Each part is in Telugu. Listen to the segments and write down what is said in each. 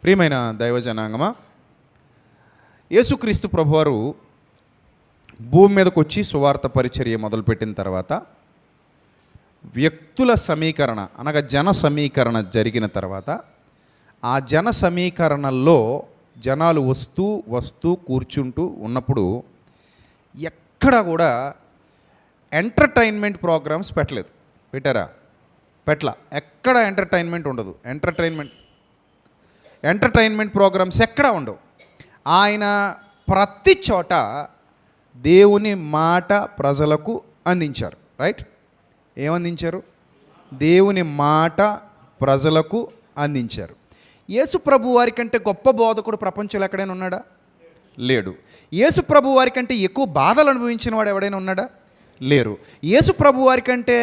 ప్రియమైన దైవజనాంగమా, యేసుక్రీస్తు ప్రభువారు భూమి మీదకు వచ్చి సువార్త పరిచర్య మొదలుపెట్టిన తర్వాత వ్యక్తుల సమీకరణ అనగా జన సమీకరణ జరిగిన తర్వాత ఆ జన సమీకరణల్లో జనాలు వస్తూ వస్తూ కూర్చుంటూ ఉన్నప్పుడు ఎక్కడ కూడా ఎంటర్టైన్మెంట్ ప్రోగ్రామ్స్ పెట్టలేదు. పెట్టారా? ఎక్కడ ఎంటర్టైన్మెంట్ ఉండదు. ఎంటర్టైన్మెంట్ ప్రోగ్రామ్స్ ఎక్కడ ఉండవు. ఆయన ప్రతి చోట దేవుని మాట ప్రజలకు అందించారు. రైట్? ఏమందించారు? దేవుని మాట ప్రజలకు అందించారు. యేసు ప్రభు వారి కంటే గొప్ప బోధకుడు ప్రపంచంలో ఎక్కడైనా ఉన్నాడా? లేడు. యేసు ప్రభు వారి కంటే ఎక్కువ బాధలు అనుభవించిన వాడు ఎవడైనా ఉన్నాడా? లేరు. యేసు ప్రభు వారి కంటే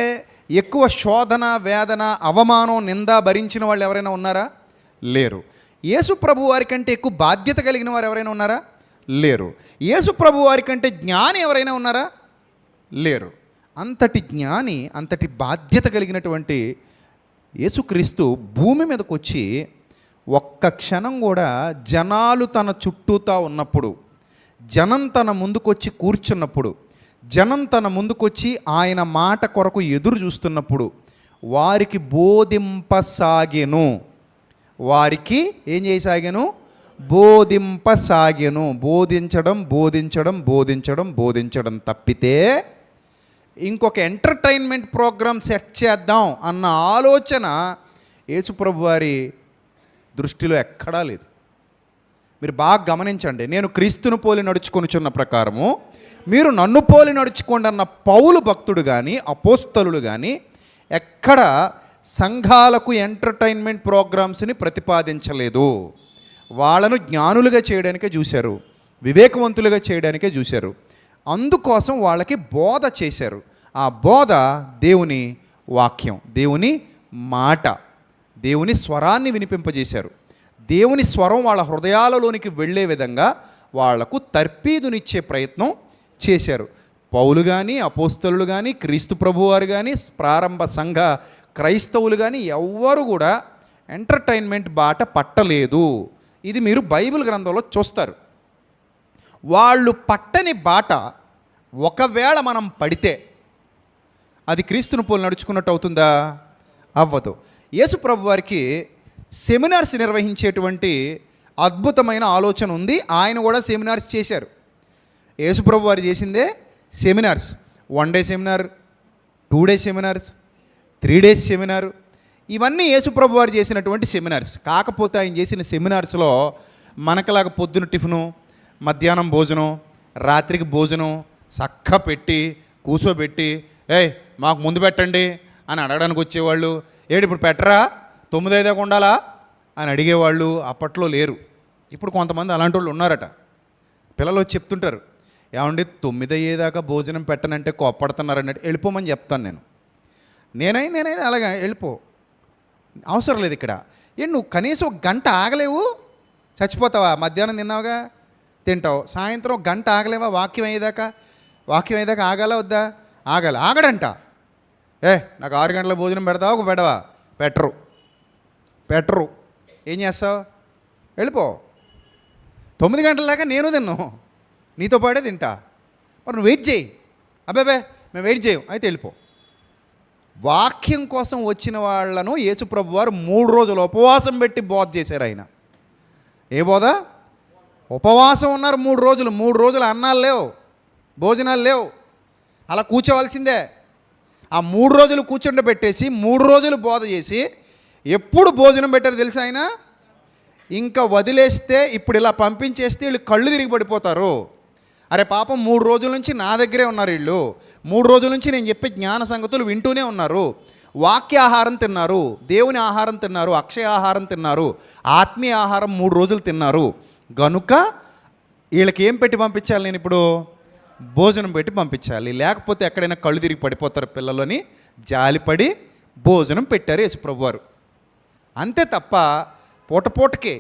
ఎక్కువ శోధన, వేదన, అవమానం, నింద భరించిన వాళ్ళు ఎవరైనా ఉన్నారా? లేరు. యేసు ప్రభు వారి కంటే ఎక్కువ బాధ్యత కలిగిన వారు ఎవరైనా ఉన్నారా? లేరు. యేసు ప్రభు వారి కంటే జ్ఞాని ఎవరైనా ఉన్నారా? లేరు. అంతటి జ్ఞాని, అంతటి బాధ్యత కలిగినటువంటి యేసుక్రీస్తు భూమి మీదకి వచ్చి ఒక్క క్షణం కూడా జనాలు తన చుట్టూతా ఉన్నప్పుడు, జనం తన ముందుకొచ్చి కూర్చున్నప్పుడు, జనం తన ముందుకొచ్చి ఆయన మాట కొరకు ఎదురు చూస్తున్నప్పుడు వారికి బోధింపసాగెను. వారికి ఏం చేయసాగాను? బోధింపసాగెను. బోధించడం తప్పితే ఇంకొక ఎంటర్టైన్మెంట్ ప్రోగ్రామ్ సెట్ చేద్దాం అన్న ఆలోచన యేసుప్రభు వారి దృష్టిలో ఎక్కడా లేదు. మీరు బాగా గమనించండి. నేను క్రీస్తును పోలి నడుచుకొనుచున్న ప్రకారము మీరు నన్ను పోలి నడుచుకోండి అన్న పౌలు భక్తుడు కానీ, అపోస్తలుడు కానీ ఎక్కడ సంఘాలకు ఎంటర్టైన్మెంట్ ప్రోగ్రామ్స్ని ప్రతిపాదించలేదు. వాళ్ళను జ్ఞానులుగా చేయడానికే చూశారు, వివేకవంతులుగా చేయడానికే చూశారు. అందుకోసం వాళ్ళకి బోధ చేశారు. ఆ బోధ దేవుని వాక్యం, దేవుని మాట, దేవుని స్వరాన్ని వినిపింపజేశారు. దేవుని స్వరం వాళ్ళ హృదయాలలోనికి వెళ్ళే విధంగా వాళ్లకు తర్పీదునిచ్చే ప్రయత్నం చేశారు. పౌలు కానీ, అపోస్తలులు కానీ, క్రీస్తు ప్రభువారు కానీ, ప్రారంభ సంఘ క్రైస్తవులు కానీ ఎవ్వరు కూడా ఎంటర్టైన్మెంట్ బాట పట్టలేదు. ఇది మీరు బైబిల్ గ్రంథంలో చూస్తారు. వాళ్ళు పట్టని బాట ఒకవేళ మనం పడితే అది క్రీస్తును పోలి నడుచుకున్నట్టు అవుతుందా? అవ్వదు. యేసు ప్రభు వారికి సెమినార్స్ నిర్వహించేటువంటి అద్భుతమైన ఆలోచన ఉంది. ఆయన కూడా సెమినార్స్ చేశారు. యేసు ప్రభు వారు చేసిందే seminars. 1 day seminar, 2 day seminars, 3 days seminar, ఇవన్నీ యేసు ప్రభు వారు చేసినటువంటి సెమినార్స్. కాకపోతే ఆయన చేసిన సెమినార్స్లో మనకలాగా పొద్దున టిఫిను, మధ్యాహ్నం భోజనం, రాత్రికి భోజనం చక్క పెట్టి కూర్చోబెట్టి మాకు ముందు పెట్టండి అని అడగడానికి వచ్చేవాళ్ళు. ఇప్పుడు పెట్టరా, 9 అయ్యేదాకా ఉండాలా అని అడిగేవాళ్ళు అప్పట్లో లేరు. ఇప్పుడు కొంతమంది అలాంటి వాళ్ళు ఉన్నారట. పిల్లలు వచ్చి చెప్తుంటారు, ఏమండి 9 అయ్యేదాకా భోజనం పెట్టనంటే కోప్పడుతున్నారు అన్నట్టు. వెళ్ళిపోమని చెప్తాను నేనైనా అలాగే వెళ్ళిపో, అవసరం లేదు ఇక్కడ. నువ్వు కనీసం 1 గంట ఆగలేవు? చచ్చిపోతావా? మధ్యాహ్నం తిన్నావుగా, తింటావు. సాయంత్రం 1 గంట ఆగలేవా? వాక్యం అయ్యేదాకా ఆగాలా వద్దా? ఆగడంట. నాకు 6 గంటల భోజనం పెడతావా? పెడవా? పెట్టరు. ఏం చేస్తావు? వెళ్ళిపో. 9 గంటల దాకా నేను తిన్ను, నీతో పాటే తింటా. మరి నువ్వు వెయిట్ చేయి. మేము వెయిట్ చేయం, అయితే వెళ్ళిపో. వాక్యం కోసం వచ్చిన వాళ్ళను యేసుప్రభు వారు 3 రోజులు ఉపవాసం పెట్టి బోధ చేశారు. ఆయన ఏ బోధ? ఉపవాసం ఉన్నారు 3 రోజులు. 3 రోజులు అన్నాలు లేవు, భోజనాలు లేవు, అలా కూర్చోవలసిందే. ఆ 3 రోజులు కూర్చుండబెట్టేసి 3 రోజులు బోధ చేసి ఎప్పుడు భోజనం పెట్టారు తెలుసా ఆయన? ఇంకా వదిలేస్తే, ఇప్పుడు ఇలా పంపించేస్తే వీళ్ళు కళ్ళు తిరిగి పడిపోతారు. అరే పాపం 3 రోజుల నుంచి నా దగ్గరే ఉన్నారు వీళ్ళు. 3 రోజుల నుంచి నేను చెప్పే జ్ఞాన సంగతులు వింటూనే ఉన్నారు. వాక్య ఆహారం తిన్నారు, దేవుని ఆహారం తిన్నారు, అక్షయ ఆహారం తిన్నారు, ఆత్మీయ ఆహారం 3 రోజులు తిన్నారు. గనుక వీళ్ళకి ఏం పెట్టి పంపించాలి? నేను ఇప్పుడు భోజనం పెట్టి పంపించాలి. లేకపోతే ఎక్కడైనా కళ్ళు తిరిగి పడిపోతారు పిల్లలని జాలిపడి భోజనం పెట్టారు యేసుప్రభు వారు. అంతే తప్ప పూటకే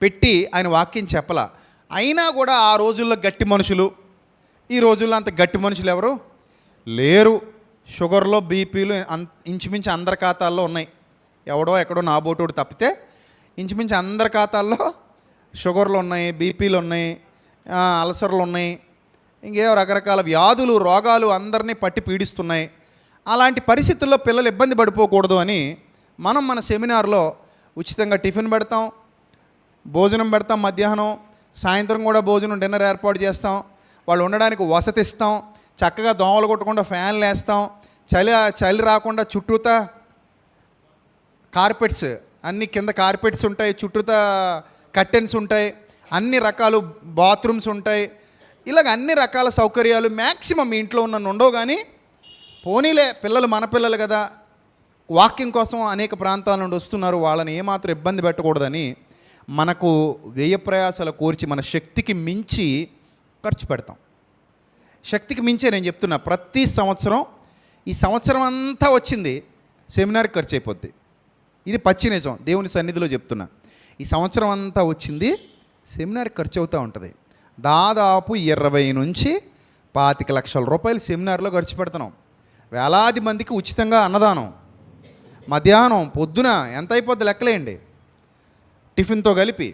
పెట్టి ఆయన వాక్యం చెప్పలా. అయినా కూడా ఆ రోజుల్లో గట్టి మనుషులు, ఈ రోజుల్లో అంత గట్టి మనుషులు ఎవరు లేరు. షుగర్లో, బీపీలు ఇంచుమించు అందరి ఖాతాల్లో ఉన్నాయి. ఎవడో ఎక్కడో నాబోటోడు తప్పితే ఇంచుమించు అందరి ఖాతాల్లో షుగర్లు ఉన్నాయి, బీపీలు ఉన్నాయి, అల్సర్లు ఉన్నాయి, ఇంకేవో రకరకాల వ్యాధులు, రోగాలు అందరినీ పట్టి పీడిస్తున్నాయి. అలాంటి పరిస్థితుల్లో పిల్లలు ఇబ్బంది పడిపోకూడదు అని మన సెమినార్లో ఉచితంగా టిఫిన్ పెడతాం, భోజనం పెడతాం, మధ్యాహ్నం సాయంత్రం కూడా భోజనం డిన్నర్ ఏర్పాటు చేస్తాం, వాళ్ళు ఉండడానికి వసతి ఇస్తాం, చక్కగా దోమలు కొట్టకుండా ఫ్యాన్లు వేస్తాం, చలి రాకుండా చుట్టూతా కార్పెట్స్, అన్ని కింద కార్పెట్స్ ఉంటాయి, చుట్టూతా కర్టెన్స్ ఉంటాయి, అన్ని రకాలు బాత్రూమ్స్ ఉంటాయి. ఇలాగ అన్ని రకాల సౌకర్యాలు మ్యాక్సిమం మీ ఇంట్లో ఉన్న ఉండవు. కానీ పోనీలే పిల్లలు మన పిల్లలు కదా, వాకింగ్ కోసం అనేక ప్రాంతాల నుండి వస్తున్నారు, వాళ్ళని ఏమాత్రం ఇబ్బంది పెట్టకూడదని మనకు వ్యయ ప్రయాసాలు కోర్చి మన శక్తికి మించి ఖర్చు పెడతాం. శక్తికి మించే నేను చెప్తున్నా, ప్రతి సంవత్సరం ఈ సంవత్సరం అంతా వచ్చింది సెమినార్కి ఖర్చు అయిపోద్ది. ఇది పచ్చి నిజం, దేవుని సన్నిధిలో చెప్తున్నా. ఈ సంవత్సరం అంతా వచ్చింది సెమినార్కి ఖర్చు అవుతూ ఉంటుంది. దాదాపు 20 నుంచి 25 లక్షల రూపాయలు సెమినార్లో ఖర్చు పెడుతున్నాం. వేలాది మందికి ఉచితంగా అన్నదానం, మధ్యాహ్నం పొద్దున ఎంత అయిపోద్ది లెక్కలేయండి, టిఫిన్తో కలిపి.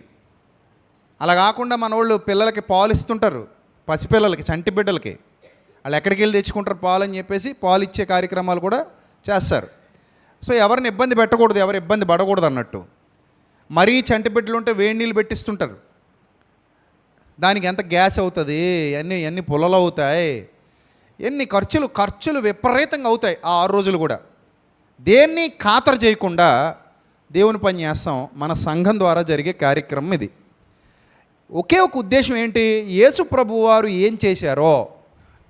అలా కాకుండా మన వాళ్ళు పిల్లలకి పాలు ఇస్తుంటారు, పసిపిల్లలకి, చంటి బిడ్డలకి. వాళ్ళు ఎక్కడికి వెళ్ళి తెచ్చుకుంటారు పాలు అని చెప్పేసి పాలు ఇచ్చే కార్యక్రమాలు కూడా చేస్తారు. సో ఎవరిని ఇబ్బంది పెట్టకూడదు, ఎవరు ఇబ్బంది పడకూడదు అన్నట్టు. మరీ చంటి బిడ్డలు ఉంటే వేడి నీళ్ళు పెట్టిస్తుంటారు, దానికి ఎంత గ్యాస్ అవుతుంది, ఎన్ని పుల్లలు అవుతాయి, ఎన్ని ఖర్చులు విపరీతంగా అవుతాయి ఆ 6 రోజులు కూడా. దేన్ని ఖాతరు చేయకుండా దేవుని పని చేస్తాం. మన సంఘం ద్వారా జరిగే కార్యక్రమం ఇది. ఒకే ఒక ఉద్దేశం ఏంటి, యేసు ప్రభువు వారు ఏం చేశారో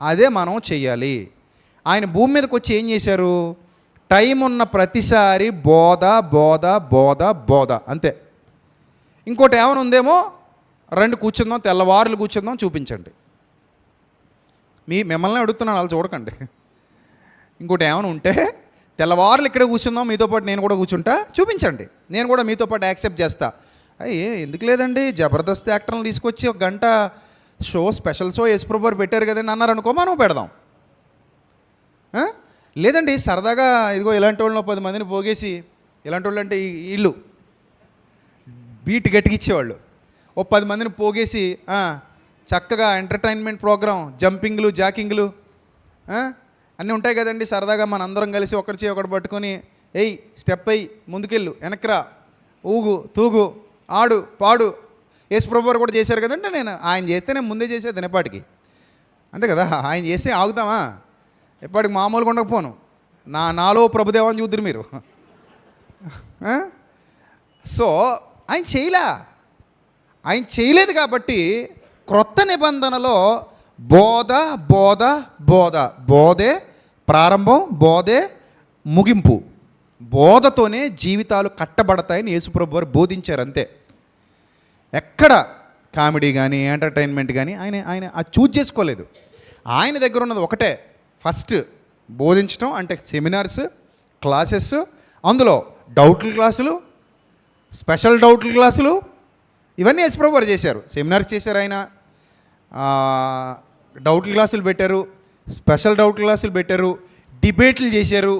అదే మనం చెయ్యాలి. ఆయన భూమి మీదకి వచ్చి ఏం చేశారు, టైం ఉన్న ప్రతిసారి బోధ బోధ బోధ బోధ, అంతే. ఇంకోటి ఏమైనా ఉందేమో, రండి కూర్చుందాం, తెల్లవారులు కూర్చుందాం, చూపించండి. మిమ్మల్ని అడుగుతున్నాను, వాళ్ళు చూడకండి. ఇంకోటి ఏమైనా ఉంటే తెల్లవారులు ఇక్కడే కూర్చుందాం, మీతో పాటు నేను కూడా కూర్చుంటా, చూపించండి, నేను కూడా మీతో పాటు యాక్సెప్ట్ చేస్తా. అయ్యే ఎందుకు లేదండి, జబర్దస్త్ యాక్టర్లను తీసుకొచ్చి 1 గంట షో, స్పెషల్ షో యేసుప్రభు వారు పెట్టారు కదండి అన్నారు అనుకో, మనం పెడదాం. లేదండి సరదాగా ఇదిగో ఇలాంటి వాళ్ళని 10 మందిని పోగేసి, ఇలాంటి వాళ్ళు అంటే వీళ్ళు బీట్ గట్టికిచ్చేవాళ్ళు, 10 మందిని పోగేసి చక్కగా ఎంటర్టైన్మెంట్ ప్రోగ్రాం, జంపింగ్లు, జాకింగ్లు అన్నీ ఉంటాయి కదండి. సరదాగా మన అందరం కలిసి ఒకటి చేయి ఒకటి పట్టుకొని, ఎయ్ స్టెప్ అయ్యి ముందుకెళ్ళు, వెనక్రా, ఊగు, తూగు, ఆడు, పాడు. యేసుప్రభు వారు కూడా చేశారు కదండి. ఆయన చేస్తే నేను ముందే చేసేది ఎప్పటికి, అంతే కదా. ఆయన చేస్తే ఆగుతామా, ఎప్పటికి మామూలుగా ఉండకపోను. నాలో ప్రభుదేవాన్ని చూద్దరు మీరు. సో ఆయన చేయలేదు కాబట్టి క్రొత్త నిబంధనలో బోధ బోధ బోధ, బోధే ప్రారంభం, బోధే ముగింపు. బోధతోనే జీవితాలు కట్టబడతాయని యేసుప్రభు వారు బోధించారు, అంతే. ఎక్కడ కామెడీ కానీ ఎంటర్టైన్మెంట్ కానీ ఆయన అది చూజ్ చేసుకోలేదు. ఆయన దగ్గర ఉన్నది ఒకటే, ఫస్ట్ బోధించడం, అంటే సెమినార్స్, క్లాసెస్, అందులో డౌట్ల క్లాసులు, స్పెషల్ డౌట్ల క్లాసులు, ఇవన్నీ యేసుప్రభు వారు చేశారు. సెమినార్స్ చేశారు, ఆయన డౌట్ల క్లాసులు పెట్టారు, స్పెషల్ డౌట్ క్లాసులు పెట్టారు, డిబేట్లు చేశారు.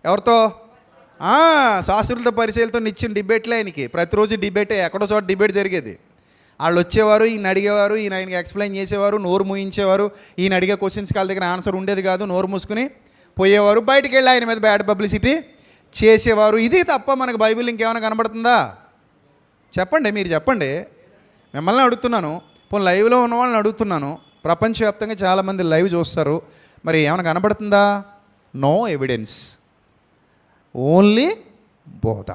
ఎవరితో? శాస్త్రులతో పరిచయాలతో నిచ్చిన డిబేట్లే ఆయనకి. ప్రతిరోజు డిబేటే, ఎక్కడో చోట డిబేట్ జరిగేది. వాళ్ళు వచ్చేవారు, ఈయన అడిగేవారు, ఈయన ఆయనకి ఎక్స్ప్లెయిన్ చేసేవారు, నోరు మూయించేవారు. ఈయన అడిగే క్వశ్చన్స్కి వాళ్ళ దగ్గర ఆన్సర్ ఉండేది కాదు, నోరు మూసుకుని పోయేవారు. బయటికి వెళ్ళి ఆయన మీద బ్యాడ్ పబ్లిసిటీ చేసేవారు. ఇది తప్ప మనకు బైబిల్ ఇంకేమైనా కనబడుతుందా? చెప్పండి, మీరు చెప్పండి. మిమ్మల్ని అడుగుతున్నాను, పోనీ లైవ్లో ఉన్న వాళ్ళని అడుగుతున్నాను. ప్రపంచవ్యాప్తంగా చాలామంది లైవ్ చూస్తారు, మరి ఏమైనా కనబడుతుందా? నో ఎవిడెన్స్, ఓన్లీ బోధ.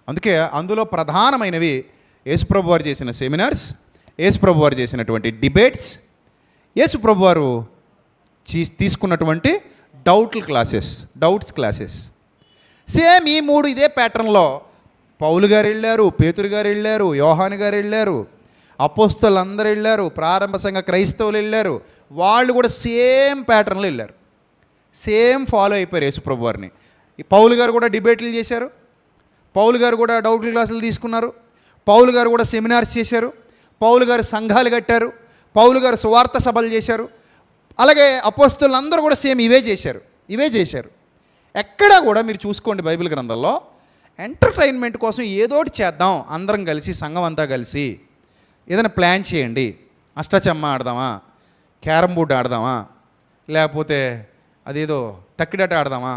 అందుకే అందులో ప్రధానమైనవి యేసుప్రభు వారు చేసిన సెమినార్స్, యేసుప్రభు వారు చేసినటువంటి డిబేట్స్, యేసుప్రభు వారు తీసుకున్నటువంటి డౌట్స్ క్లాసెస్. సేమ్ ఈ 3 ఇదే ప్యాటర్న్లో పౌలు గారు వెళ్ళారు, పేతురు గారు వెళ్ళారు, యోహాను గారు వెళ్ళారు, అపోస్తలు అందరూ వెళ్ళారు, ప్రారంభ సంఘ క్రైస్తవులు వెళ్ళారు. వాళ్ళు కూడా సేమ్ ప్యాటర్న్లో వెళ్ళారు, సేమ్ ఫాలో అయిపోయారు యేసుప్రభు వారిని. పౌలు గారు కూడా డిబేట్లు చేశారు, పౌలు గారు కూడా డౌట్ల క్లాసులు తీసుకున్నారు, పౌలు గారు కూడా సెమినార్స్ చేశారు, పౌలు గారు సంఘాలు కట్టారు, పౌలు గారు సువార్త సభలు చేశారు. అలాగే అపోస్తలు అందరూ కూడా సేమ్ ఇవే చేశారు. ఎక్కడా కూడా మీరు చూసుకోండి బైబిల్ గ్రంథంలో ఎంటర్టైన్మెంట్ కోసం ఏదోటి చేద్దాం అందరం కలిసి, సంఘం అంతా కలిసి ఏదైనా ప్లాన్ చేయండి. అష్టాచెమ్మ ఆడదామా, క్యారమ్ బోర్డు ఆడదామా, లేకపోతే అదేదో తక్కిడట ఆడదామా,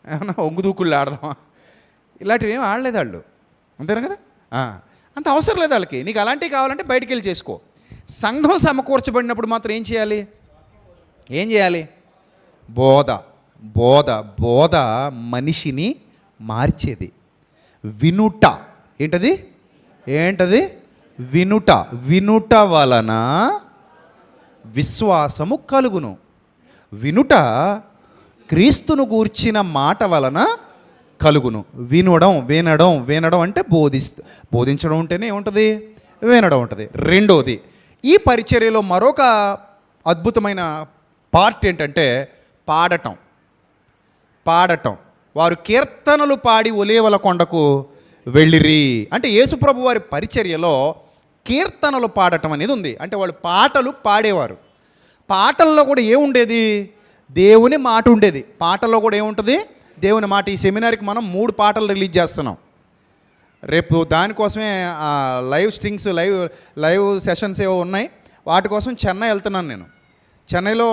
ఏమన్నా ఒంగుదూకుళ్ళు ఆడదామా, ఇలాంటివి ఏమి ఆడలేదు వాళ్ళు. అంతేనా కదా? అంత అవసరం లేదు వాళ్ళకి. నీకు అలాంటివి కావాలంటే బయటికి వెళ్ళి చేసుకో. సంఘం సమకూర్చబడినప్పుడు మాత్రం ఏం చేయాలి? బోధ. బోధ బోధ మనిషిని మార్చేది. వినుట ఏంటది? వినుట వలన విశ్వాసము కలుగును. వినుట క్రీస్తును గూర్చిన మాట వలన కలుగును. వినడం అంటే బోధించడం ఉంటేనే ఏముంటుంది? వినడం ఉంటుంది. రెండోది, ఈ పరిచర్యలో మరొక అద్భుతమైన పార్ట్ ఏంటంటే పాడటం. వారు కీర్తనలు పాడి ఒలీవల కొండకు వెళ్ళిరి. అంటే యేసుప్రభు వారి పరిచర్యలో కీర్తనలు పాడటం అనేది ఉంది. అంటే వాళ్ళు పాటలు పాడేవారు. పాటల్లో కూడా ఏముండేది? దేవుని మాట ఉండేది. పాటల్లో కూడా ఏముంటుంది? దేవుని మాట. ఈ సెమినార్కి మనం 3 పాటలు రిలీజ్ చేస్తున్నాం రేపు. దానికోసమే లైవ్ సెషన్స్ ఏవో ఉన్నాయి. వాటి కోసం చెన్నై వెళ్తున్నాను నేను. చెన్నైలో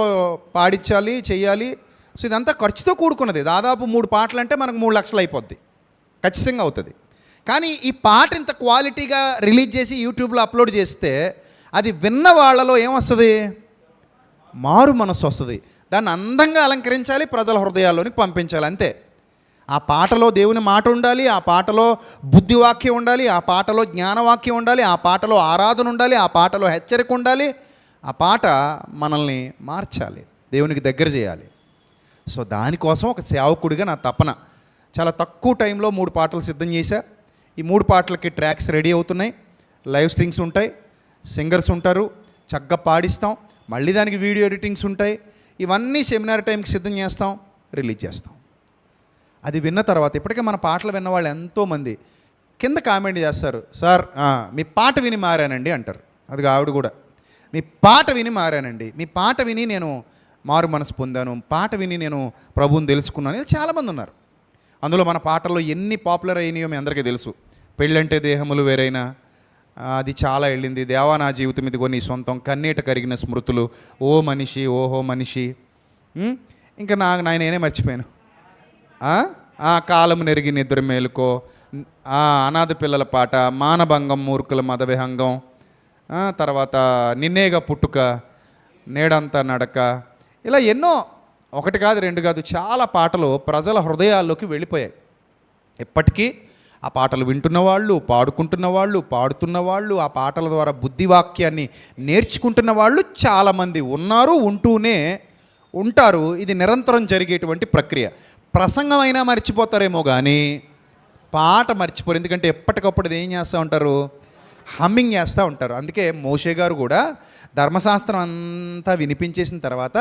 పాడించాలి, చెయ్యాలి. సో ఇదంతా ఖర్చుతో కూడుకున్నది. దాదాపు 3 పాటలు అంటే మనకు 3 లక్షలు అయిపోద్ది, ఖచ్చితంగా అవుతుంది. కానీ ఈ పాట ఇంత క్వాలిటీగా రిలీజ్ చేసి యూట్యూబ్లో అప్లోడ్ చేస్తే అది విన్న వాళ్ళలో ఏమొస్తుంది? మారు మనస్సు వస్తుంది. దాన్ని అందంగా అలంకరించాలి, ప్రజల హృదయాల్లోనికి పంపించాలి, అంతే. ఆ పాటలో దేవుని మాట ఉండాలి, ఆ పాటలో బుద్ధివాక్యం ఉండాలి, ఆ పాటలో జ్ఞానవాక్యం ఉండాలి, ఆ పాటలో ఆరాధన ఉండాలి, ఆ పాటలో హెచ్చరిక ఉండాలి. ఆ పాట మనల్ని మార్చాలి, దేవునికి దగ్గర చేయాలి. సో దానికోసం ఒక సేవకుడిగా నా తపన. చాలా తక్కువ టైంలో 3 పాటలు సిద్ధం చేశా. ఈ 3 పాటలకి ట్రాక్స్ రెడీ అవుతున్నాయి, లైవ్ స్ట్రింగ్స్ ఉంటాయి, సింగర్స్ ఉంటారు, చక్కగా పాడిస్తాం, మళ్ళీ దానికి వీడియో ఎడిటింగ్స్ ఉంటాయి. ఇవన్నీ సెమినార్ టైంకి సిద్ధం చేస్తాం, రిలీజ్ చేస్తాం. అది విన్న తర్వాత ఇప్పటికే మన పాటలు విన్న వాళ్ళు ఎంతోమంది కింద కామెంట్ చేస్తారు, సార్ మీ పాట విని మారానండి అంటారు. అది ఆవిడ కూడా, మీ పాట విని మారానండి, మీ పాట విని నేను మారు మనసు పొందాను, పాట విని నేను ప్రభువుని తెలుసుకున్నాను. ఇది చాలామంది ఉన్నారు. అందులో మన పాటల్లో ఎన్ని పాపులర్ అయినాయో మీ అందరికీ తెలుసు. పెళ్ళంటే దేహములు వేరైనా, అది చాలా వెళ్ళింది. దేవా నా జీవితం ఇదిగో నీ సొంతం, కన్నీట కరిగిన స్మృతులు, ఓ మనిషి ఓహో మనిషి, ఇంకా నేనే మర్చిపోయాను. కాలము నెరిగి నిద్ర మేలుకో, అనాథ పిల్లల పాట, మానభంగం మూర్ఖుల మదవిహంగం, తర్వాత నిన్నేగా పుట్టుక, నేడంతా నడక, ఇలా ఎన్నో, 1 కాదు 2 కాదు, చాలా పాటలు ప్రజల హృదయాల్లోకి వెళ్ళిపోయాయి. ఇప్పటికీ ఆ పాటలు వింటున్న వాళ్ళు, పాడుకుంటున్న వాళ్ళు, పాడుతున్న వాళ్ళు, ఆ పాటల ద్వారా బుద్ధివాక్యాన్ని నేర్చుకుంటున్న వాళ్ళు చాలామంది ఉన్నారు, ఉంటూనే ఉంటారు. ఇది నిరంతరం జరిగేటువంటి ప్రక్రియ. ప్రసంగం అయినా మర్చిపోతారేమో కానీ పాట మర్చిపోరు. ఎందుకంటే ఎప్పటికప్పుడు ఏం చేస్తూ ఉంటారు? హమ్మింగ్ చేస్తూ ఉంటారు. అందుకే మోషే గారు కూడా ధర్మశాస్త్రం అంతా వినిపించేసిన తర్వాత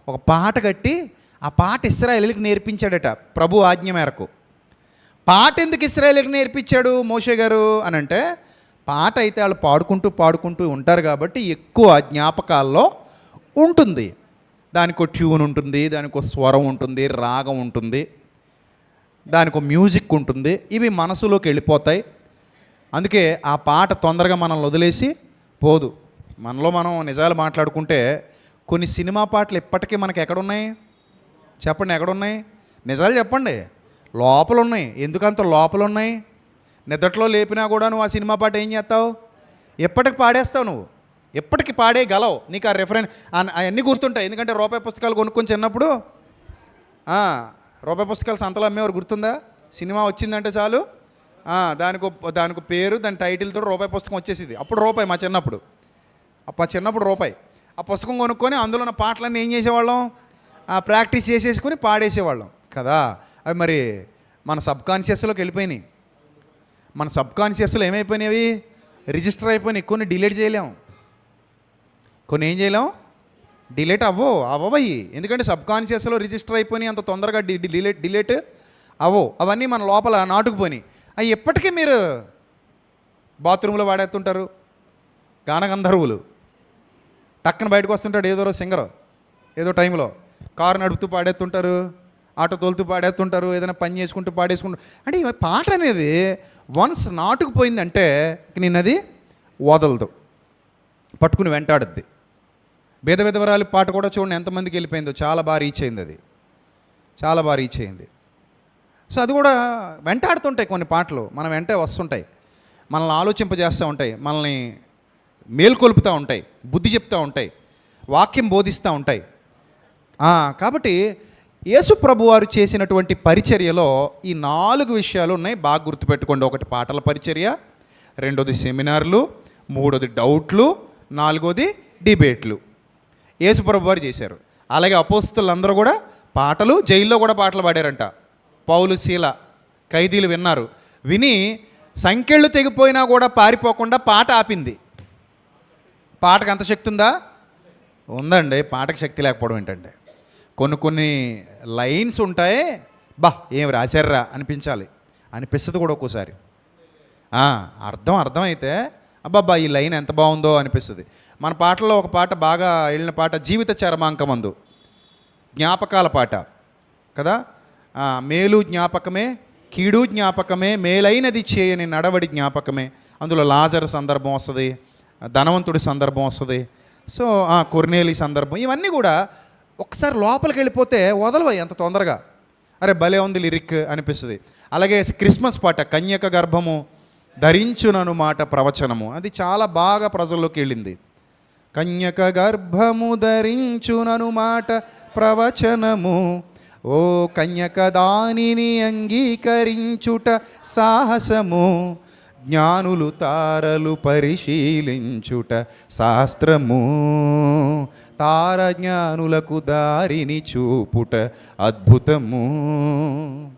ఒక పాట కట్టి ఆ పాట ఇశ్రాయేలుకి నేర్పించాడట ప్రభు ఆజ్ఞ మేరకు. పాట ఎందుకు ఇశ్రాయేలుకి నేర్పించాడు మోషే గారు అని అంటే, పాట అయితే వాళ్ళు పాడుకుంటూ ఉంటారు కాబట్టి ఎక్కువ జ్ఞాపకాల్లో ఉంటుంది. దానికి ఒక ట్యూన్ ఉంటుంది, దానికి ఒక స్వరం ఉంటుంది, రాగం ఉంటుంది, దానికి ఒక మ్యూజిక్ ఉంటుంది. ఇవి మనసులోకి వెళ్ళిపోతాయి. అందుకే ఆ పాట తొందరగా మనల్ని వదిలేసి పోదు. మనలో మనం నిజాలు మాట్లాడుకుంటే కొన్ని సినిమా పాటలు ఇప్పటికీ మనకి ఎక్కడున్నాయి చెప్పండి? ఎక్కడున్నాయి? నిజాలు చెప్పండి. లోపల ఉన్నాయి. ఎందుకంత లోపల ఉన్నాయి? నిద్రలో లేపినా కూడా నువ్వు ఆ సినిమా పాట ఏం చేస్తావు? ఎప్పటికి పాడేస్తావు నువ్వు, ఎప్పటికి పాడేయగలవు. నీకు ఆ రెఫరెన్స్ అవన్నీ గుర్తుంటాయి. ఎందుకంటే రూపాయి పుస్తకాలు కొనుక్కొని చిన్నప్పుడు రూపాయి పుస్తకాలు సంతలో అమ్మేవారు, గుర్తుందా? సినిమా వచ్చిందంటే చాలు దానికి పేరు, దాని టైటిల్తో రూపాయి పుస్తకం వచ్చేసింది. అప్పుడు రూపాయి, మా చిన్నప్పుడు రూపాయి. ఆ పుస్తకం కొనుక్కొని అందులో ఉన్న పాటలన్నీ ఏం చేసేవాళ్ళం? ప్రాక్టీస్ చేసేసుకుని పాడేసేవాళ్ళం కదా. అవి మరి మన సబ్కాన్షియస్లోకి వెళ్ళిపోయినాయి. మన సబ్కాన్షియస్లో ఏమైపోయినాయి? రిజిస్టర్ అయిపోయినాయి. కొన్ని డిలీట్ చేయలేము, కొన్ని ఏం చేయలేం, డిలీట్ అవ్వవయ్యి. ఎందుకంటే సబ్కాన్షియస్లో రిజిస్టర్ అయిపోయినాయి, అంత తొందరగా డిలీట్ అవ్వవు. అవన్నీ మన లోపల నాటుకుపోయినాయి. అవి ఎప్పటికీ మీరు బాత్రూంలో వాడేస్తుంటారు. గానగంధర్వులు టక్కన బయటకు వస్తుంటాడు ఏదో సింగర్, ఏదో టైంలో కారు నడుపుతూ పాడేస్తుంటారు. ఆటో తోలుతూ పాడేస్తుంటారు, ఏదైనా పని చేసుకుంటూ పాడేసుకుంటారు. అంటే ఈ పాట అనేది వన్స్ నాటుకుపోయిందంటే నిన్న అది వదలదు, పట్టుకుని వెంటాడుద్ది. భేద విధవరాలి పాట కూడా చూడండి ఎంతమందికి వెళ్ళిపోయిందో, చాలా బాగా రీచ్ అయింది, అది చాలా బాగా రీచ్ అయింది. సో అది కూడా వెంటాడుతుంటాయి కొన్ని పాటలు, మన వెంటే వస్తుంటాయి, మనల్ని ఆలోచింపజేస్తూ ఉంటాయి, మనల్ని మేల్కొల్పుతూ ఉంటాయి, బుద్ధి చెప్తూ ఉంటాయి, వాక్యం బోధిస్తూ ఉంటాయి. కాబట్టి యేసు ప్రభు వారు చేసినటువంటి పరిచర్యలో ఈ 4 విషయాలు ఉన్నాయి, బాగా గుర్తుపెట్టుకోండి. ఒకటి పాటల పరిచర్య, రెండోది సెమినార్లు, మూడోది డౌట్లు, నాలుగోది డిబేట్లు యేసు ప్రభు వారు చేశారు. అలాగే అపోస్తలులు అందరూ కూడా పాటలు, జైల్లో కూడా పాటలు పాడారంట. పౌలు, శీల ఖైదీలు విన్నారు, విని సంకెళ్ళు తెగిపోయినా కూడా పారిపోకుండా పాట ఆపింది. పాటకు అంత శక్తి ఉందా? ఉందండి. పాటకు శక్తి లేకపోవడం ఏంటంటే, కొన్ని లైన్స్ ఉంటాయి, ఏం రాశారా అనిపించాలి, అనిపిస్తుంది కూడా ఒక్కోసారి. అర్థమైతే ఈ లైన్ ఎంత బాగుందో అనిపిస్తుంది. మన పాటల్లో ఒక పాట బాగా వెళ్ళిన పాట జీవిత చరమాంకమందు, జ్ఞాపకాల పాట కదా. మేలు జ్ఞాపకమే, కీడు జ్ఞాపకమే, మేలైనది చేయని నడవడి జ్ఞాపకమే. అందులో లాజరు సందర్భం వస్తుంది, ధనవంతుడి సందర్భం వస్తుంది, సో కొర్నేలి సందర్భం, ఇవన్నీ కూడా ఒకసారి లోపలికి వెళ్ళిపోతే వదలవయ్యి అంత తొందరగా. అరే భలే ఉంది లిరిక్ అనిపిస్తుంది. అలాగే క్రిస్మస్ పాట కన్యక గర్భము ధరించునను మాట ప్రవచనము, అది చాలా బాగా ప్రజల్లోకి వెళ్ళింది. కన్యక గర్భము ధరించునను మాట ప్రవచనము, ఓ కన్యక దానిని అంగీకరించుట సాహసము, జ్ఞానులు తారలు పరిశీలించుట శాస్త్రము, తార జ్ఞానులకు దారిని చూపుట అద్భుతము.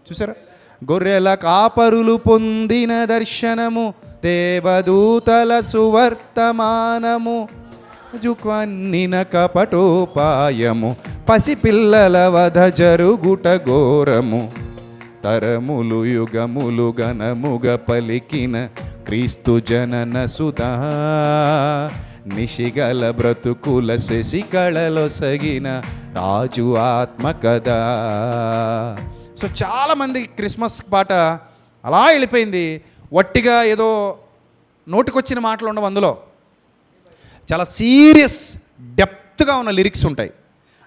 చూసారా? గొర్రెల కాపరులు పొందిన దర్శనము, దేవదూతల సువర్తమానము, జుక్వన్నిన కపటోపాయము, పసిపిల్లల వధ జరుగుట ఘోరము, తరములు యుగములు గణముగ పలికిన క్రీస్తు జనన సుధా, నిశిగల బ్రతుకుల శశికళలో సగిన రాజు ఆత్మ కదా. సో చాలామంది క్రిస్మస్ పాట అలా వెళ్ళిపోయింది. వట్టిగా ఏదో నోటికొచ్చిన మాటలు ఉండవు, అందులో చాలా సీరియస్ డెప్త్గా ఉన్న లిరిక్స్ ఉంటాయి.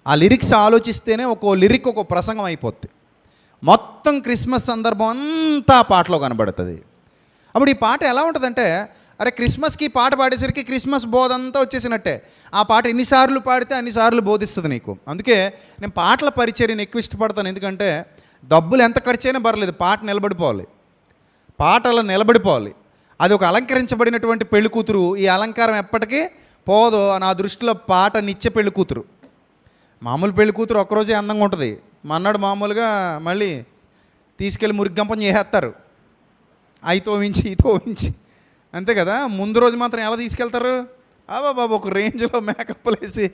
ఆ లిరిక్స్ ఆలోచిస్తేనే ఒక్కో లిరిక్ ఒక్కో ప్రసంగం అయిపోద్ది. మొత్తం క్రిస్మస్ సందర్భం అంతా పాటలో కనబడుతుంది. అప్పుడు ఈ పాట ఎలా ఉంటుందంటే, అరే క్రిస్మస్కి పాట పాడేసరికి క్రిస్మస్ బోధ అంతా వచ్చేసినట్టే. ఆ పాట ఎన్నిసార్లు పాడితే అన్నిసార్లు బోధిస్తుంది నీకు. అందుకే నేను పాటల పరిచర్యను ఎక్కువ ఇష్టపడతాను. ఎందుకంటే డబ్బులు ఎంత ఖర్చు అయినా పర్లేదు, పాట నిలబడిపోవాలి, పాటలు నిలబడిపోవాలి. అది ఒక అలంకరించబడినటువంటి పెళ్లి కూతురు, ఈ అలంకారం ఎప్పటికీ పోదు. నా దృష్టిలో పాట నిత్య పెళ్లి కూతురు. మామూలు పెళ్లి కూతురు ఒక్కరోజే అందంగా ఉంటుంది, మన్నాడు మామూలుగా మళ్ళీ తీసుకెళ్ళి మురిగంపం చేసేస్తారు, అయి తోవించి ఈ తోవించి, అంతే కదా. ముందు రోజు మాత్రం ఎలా తీసుకెళ్తారు? బాబు ఒక రేంజ్లో మేకప్లు వేసి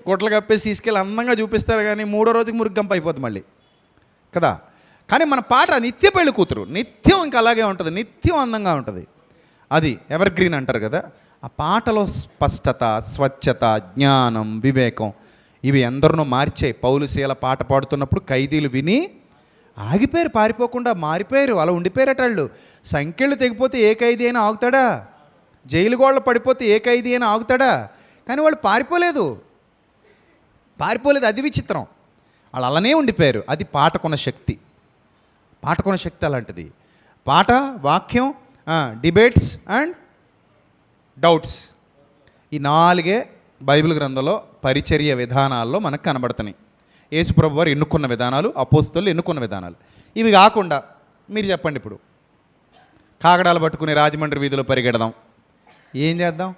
గుట్టలు కప్పేసి తీసుకెళ్ళి అందంగా చూపిస్తారు, కానీ మూడో రోజుకి మురిగంప అయిపోద్ది మళ్ళీ కదా. కానీ మన పాట నిత్య పెళ్లి కూతురు, నిత్యం ఇంకా అలాగే ఉంటుంది, నిత్యం అందంగా ఉంటుంది. అది ఎవర్ గ్రీన్ అంటారు కదా. ఆ పాటలో స్పష్టత, స్వచ్ఛత, జ్ఞానం, వివేకం ఇవి ఎందరినో మార్చాయి. పౌలు శీల పాట పాడుతున్నప్పుడు ఖైదీలు విని ఆగిపోయారు, పారిపోకుండా మారిపోయారు, అలా ఉండిపోయారట వాళ్ళు. సంఖ్యలు తెగిపోతే ఏ ఖైదీ అయినా ఆగుతాడా? జైలు గోడలు పడిపోతే ఏ ఖైదీ అయినా ఆగుతాడా? కానీ వాళ్ళు పారిపోలేదు, అది విచిత్రం. వాళ్ళు అలానే ఉండిపోయారు. అది పాటకున్న శక్తి, పాటకున్న శక్తి అలాంటిది. పాట, వాక్యం, డిబేట్స్ అండ్ డౌట్స్, ఈ 4 బైబిల్ గ్రంథంలో పరిచర్య విధానాల్లో మనకు కనబడుతున్నాయి. యేసుప్రభు వారు ఎన్నుకున్న విధానాలు, అపోస్తలులు ఎన్నుకున్న విధానాలు. ఇవి కాకుండా మీరు చెప్పండి, ఇప్పుడు కాగడాలు పట్టుకుని రాజమండ్రి వీధిలో పరిగెడదాం, ఏం చేద్దాం?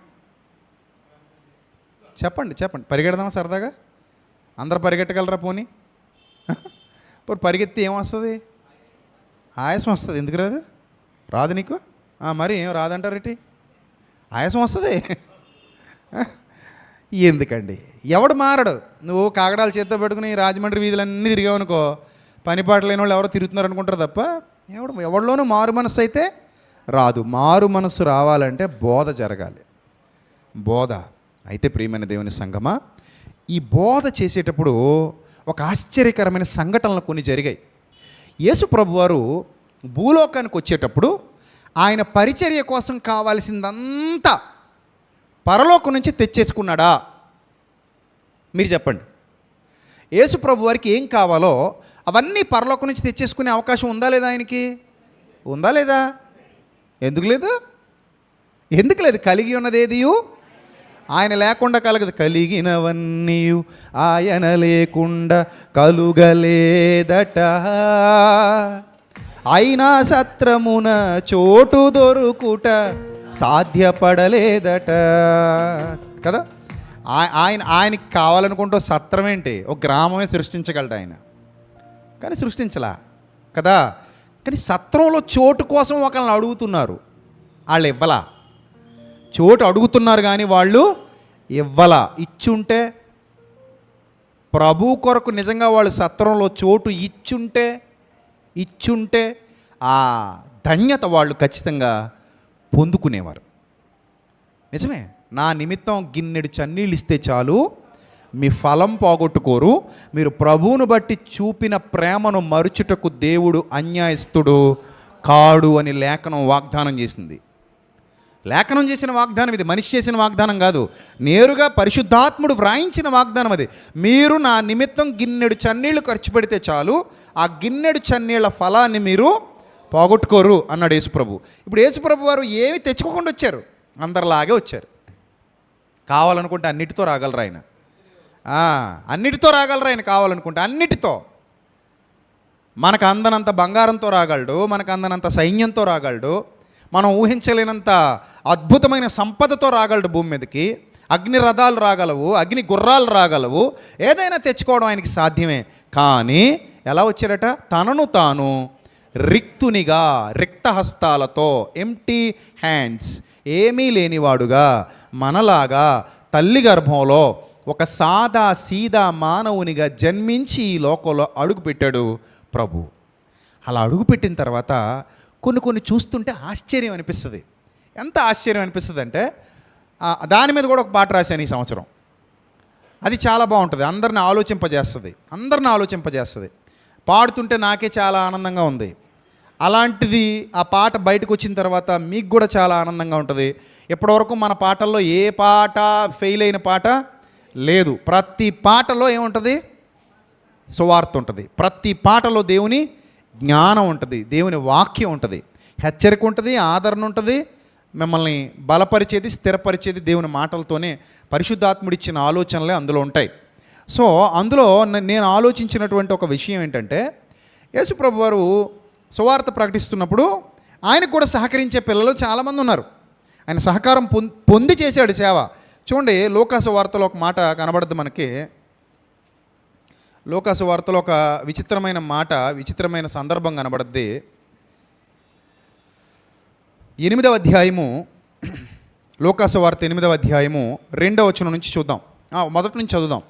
చెప్పండి పరిగెడదాం సరదాగా. అందరు పరిగెట్టగలరా? పోనీ ఇప్పుడు పరిగెత్తి ఏమొస్తుంది? ఆయాసం వస్తుంది. ఎందుకు రాదు నీకు? మరి ఏం రాదంటారేంటి? ఆయాసం వస్తుంది. ఎందుకండి? ఎవడు మారడు. నువ్వు కాగడాలు చేత్తో పెట్టుకుని రాజమండ్రి వీధులన్నీ తిరిగావనుకో, పనిపాట లేని వాళ్ళు ఎవరో తిరుగుతున్నారు అనుకుంటారు తప్ప ఎవరిలోనూ మారు మనసు అయితే రాదు. మారు మనసు రావాలంటే బోధ జరగాలి. బోధ అయితే ప్రియమైన దేవుని సంగమా, ఈ బోధ చేసేటప్పుడు ఒక ఆశ్చర్యకరమైన సంఘటనలు కొన్ని జరిగాయి. యేసు ప్రభువారు భూలోకానికి వచ్చేటప్పుడు ఆయన పరిచర్య కోసం కావాల్సిందంతా పరలోకం నుంచి తెచ్చేసుకున్నాడా? మీరు చెప్పండి. యేసు ప్రభువారికి ఏం కావాలో అవన్నీ పరలోకం నుంచి తెచ్చేసుకునే అవకాశం ఉందా లేదా? ఆయనకి ఉందా లేదా? ఎందుకు లేదు? ఎందుకు లేదు? కలిగి ఉన్నదేదియు ఆయన లేకుండా కలగదు. కలిగినవన్నీ ఆయన లేకుండా కలుగలేదట, అయినా సత్రమున చోటు దొరుకుట సాధ్యపడలేదట కదా. ఆయనకి కావాలనుకుంటే సత్రం ఏంటి, ఒక గ్రామమే సృష్టించగలడు ఆయన, కానీ సృష్టించలా కదా. కానీ సత్రంలో చోటు కోసం ఒకళ్ళని అడుగుతున్నారు, వాళ్ళు ఇవ్వలా. చోటు అడుగుతున్నారు కానీ వాళ్ళు ఇవ్వలా. ఇచ్చుంటే, ప్రభు కొరకు నిజంగా వాళ్ళు సత్రంలో చోటు ఇచ్చుంటే ఆ ధన్యత వాళ్ళు ఖచ్చితంగా పొందుకునేవారు. నిజమే. నా నిమిత్తం గిన్నెడు చన్నీళ్ళు ఇస్తే చాలు, మీ ఫలం పోగొట్టుకోరు, మీరు ప్రభువును బట్టి చూపిన ప్రేమను మరుచుటకు దేవుడు అన్యాయస్తుడు కాడు అని లేఖనం వాగ్దానం చేసింది. లేఖనం చేసిన వాగ్దానం ఇది, మనిషి చేసిన వాగ్దానం కాదు. నేరుగా పరిశుద్ధాత్ముడు వ్రాయించిన వాగ్దానం అది. మీరు నా నిమిత్తం గిన్నెడు చన్నీళ్ళు ఖర్చు పెడితే చాలు, ఆ గిన్నెడు చన్నీళ్ళ ఫలాన్ని మీరు పోగొట్టుకోరు అన్నాడు యేసుప్రభు. ఇప్పుడు యేసుప్రభు వారు ఏమి తెచ్చుకోకుండా వచ్చారు, అందరిలాగే వచ్చారు. కావాలనుకుంటే అన్నిటితో రాగలరు ఆయన, అన్నిటితో రాగలరు ఆయన. కావాలనుకుంటే అన్నిటితో, మనకు అందనంత బంగారంతో రాగలడు, మనకు అందనంత సైన్యంతో రాగలడు, మనం ఊహించలేనంత అద్భుతమైన సంపదతో రాగలడు భూమి మీదకి. అగ్ని రథాలు రాగలవు, అగ్ని గుర్రాలు రాగలవు, ఏదైనా తెచ్చుకోవడం ఆయనకి సాధ్యమే. కానీ ఎలా వచ్చాడట? తనను తాను రిక్తునిగా, రిక్తహస్తాలతో, ఎంటీ హ్యాండ్స్, ఏమీ లేనివాడుగా, మనలాగా తల్లి గర్భంలో ఒక సాదా సీదా మానవునిగా జన్మించి ఈ లోకంలో అడుగుపెట్టాడు ప్రభు. అలా అడుగుపెట్టిన తర్వాత కొన్ని చూస్తుంటే ఆశ్చర్యం అనిపిస్తుంది. ఎంత ఆశ్చర్యం అనిపిస్తుంది అంటే, దాని మీద కూడా ఒక పాట రాశాను ఈ సంవత్సరం. అది చాలా బాగుంటుంది, అందరిని ఆలోచింపజేస్తుంది. పాడుతుంటే నాకే చాలా ఆనందంగా ఉంది. అలాంటిది ఆ పాట బయటకు వచ్చిన తర్వాత మీకు కూడా చాలా ఆనందంగా ఉంటుంది. ఇప్పటివరకు మన పాటల్లో ఏ పాట ఫెయిల్ అయిన పాట లేదు. ప్రతి పాటలో ఏముంటుంది? సువార్త ఉంటుంది. ప్రతి పాటలో దేవుని జ్ఞానం ఉంటుంది, దేవుని వాక్యం ఉంటుంది, హెచ్చరిక ఉంటుంది, ఆదరణ ఉంటుంది, మిమ్మల్ని బలపరిచేది, స్థిరపరిచేది దేవుని మాటలతోనే. పరిశుద్ధాత్ముడిచ్చిన ఆలోచనలే అందులో ఉంటాయి. సో అందులో నేను ఆలోచించినటువంటి ఒక విషయం ఏంటంటే, యేసుప్రభు వారు సువార్త ప్రకటిస్తున్నప్పుడు ఆయనకు కూడా సహకరించే పిల్లలు చాలామంది ఉన్నారు. ఆయన సహకారం పొంది చేశాడు సేవ. చూడండి, లూకాసు వార్తలో ఒక మాట కనబడుతుంది మనకి. లూకాసు వార్తలో ఒక విచిత్రమైన మాట, విచిత్రమైన సందర్భం కనబడుద్ది. 8వ అధ్యాయము, లూకాసు వార్త 8వ అధ్యాయము 2వ వచనం నుంచి చూద్దాం. మొదటి నుంచి చదువుదాం.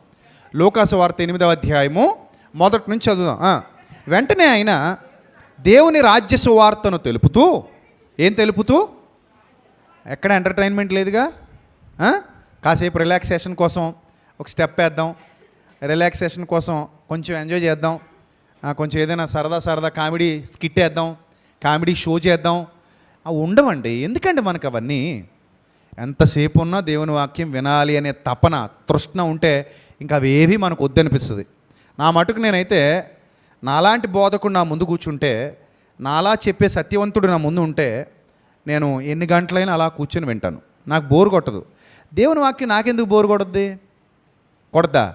లూకాసు వార్త 8వ అధ్యాయము మొదటి నుంచి చదువుదాం. వెంటనే ఆయన దేవుని రాజ్య సువార్తను తెలుపుతూ, ఏం తెలుపుతూ? ఎక్కడ ఎంటర్టైన్మెంట్ లేదుగా. కాసేపు రిలాక్సేషన్ కోసం ఒక స్టెప్ వేద్దాం, రిలాక్సేషన్ కోసం కొంచెం ఎంజాయ్ చేద్దాం, కొంచెం ఏదైనా సరదా కామెడీ స్కిట్ వేద్దాం, కామెడీ షో చేద్దాం, అవి ఉండవండి. ఎందుకండి మనకు అవన్నీ? ఎంతసేపు ఉన్నా దేవుని వాక్యం వినాలి అనే తపన, తృష్ణ ఉంటే ఇంకా అవేవి మనకు వద్దనిపిస్తుంది. నా మటుకు నేనైతే నాలాంటి బోధకుడు నా ముందు కూర్చుంటే, నాలా చెప్పే సత్యవంతుడు నా ముందు ఉంటే, నేను ఎన్ని గంటలైనా అలా కూర్చొని వింటాను. నాకు బోరు కొట్టదు. దేవుని వాక్యం నాకెందుకు బోరు కొడద్ది? కొడద్దా?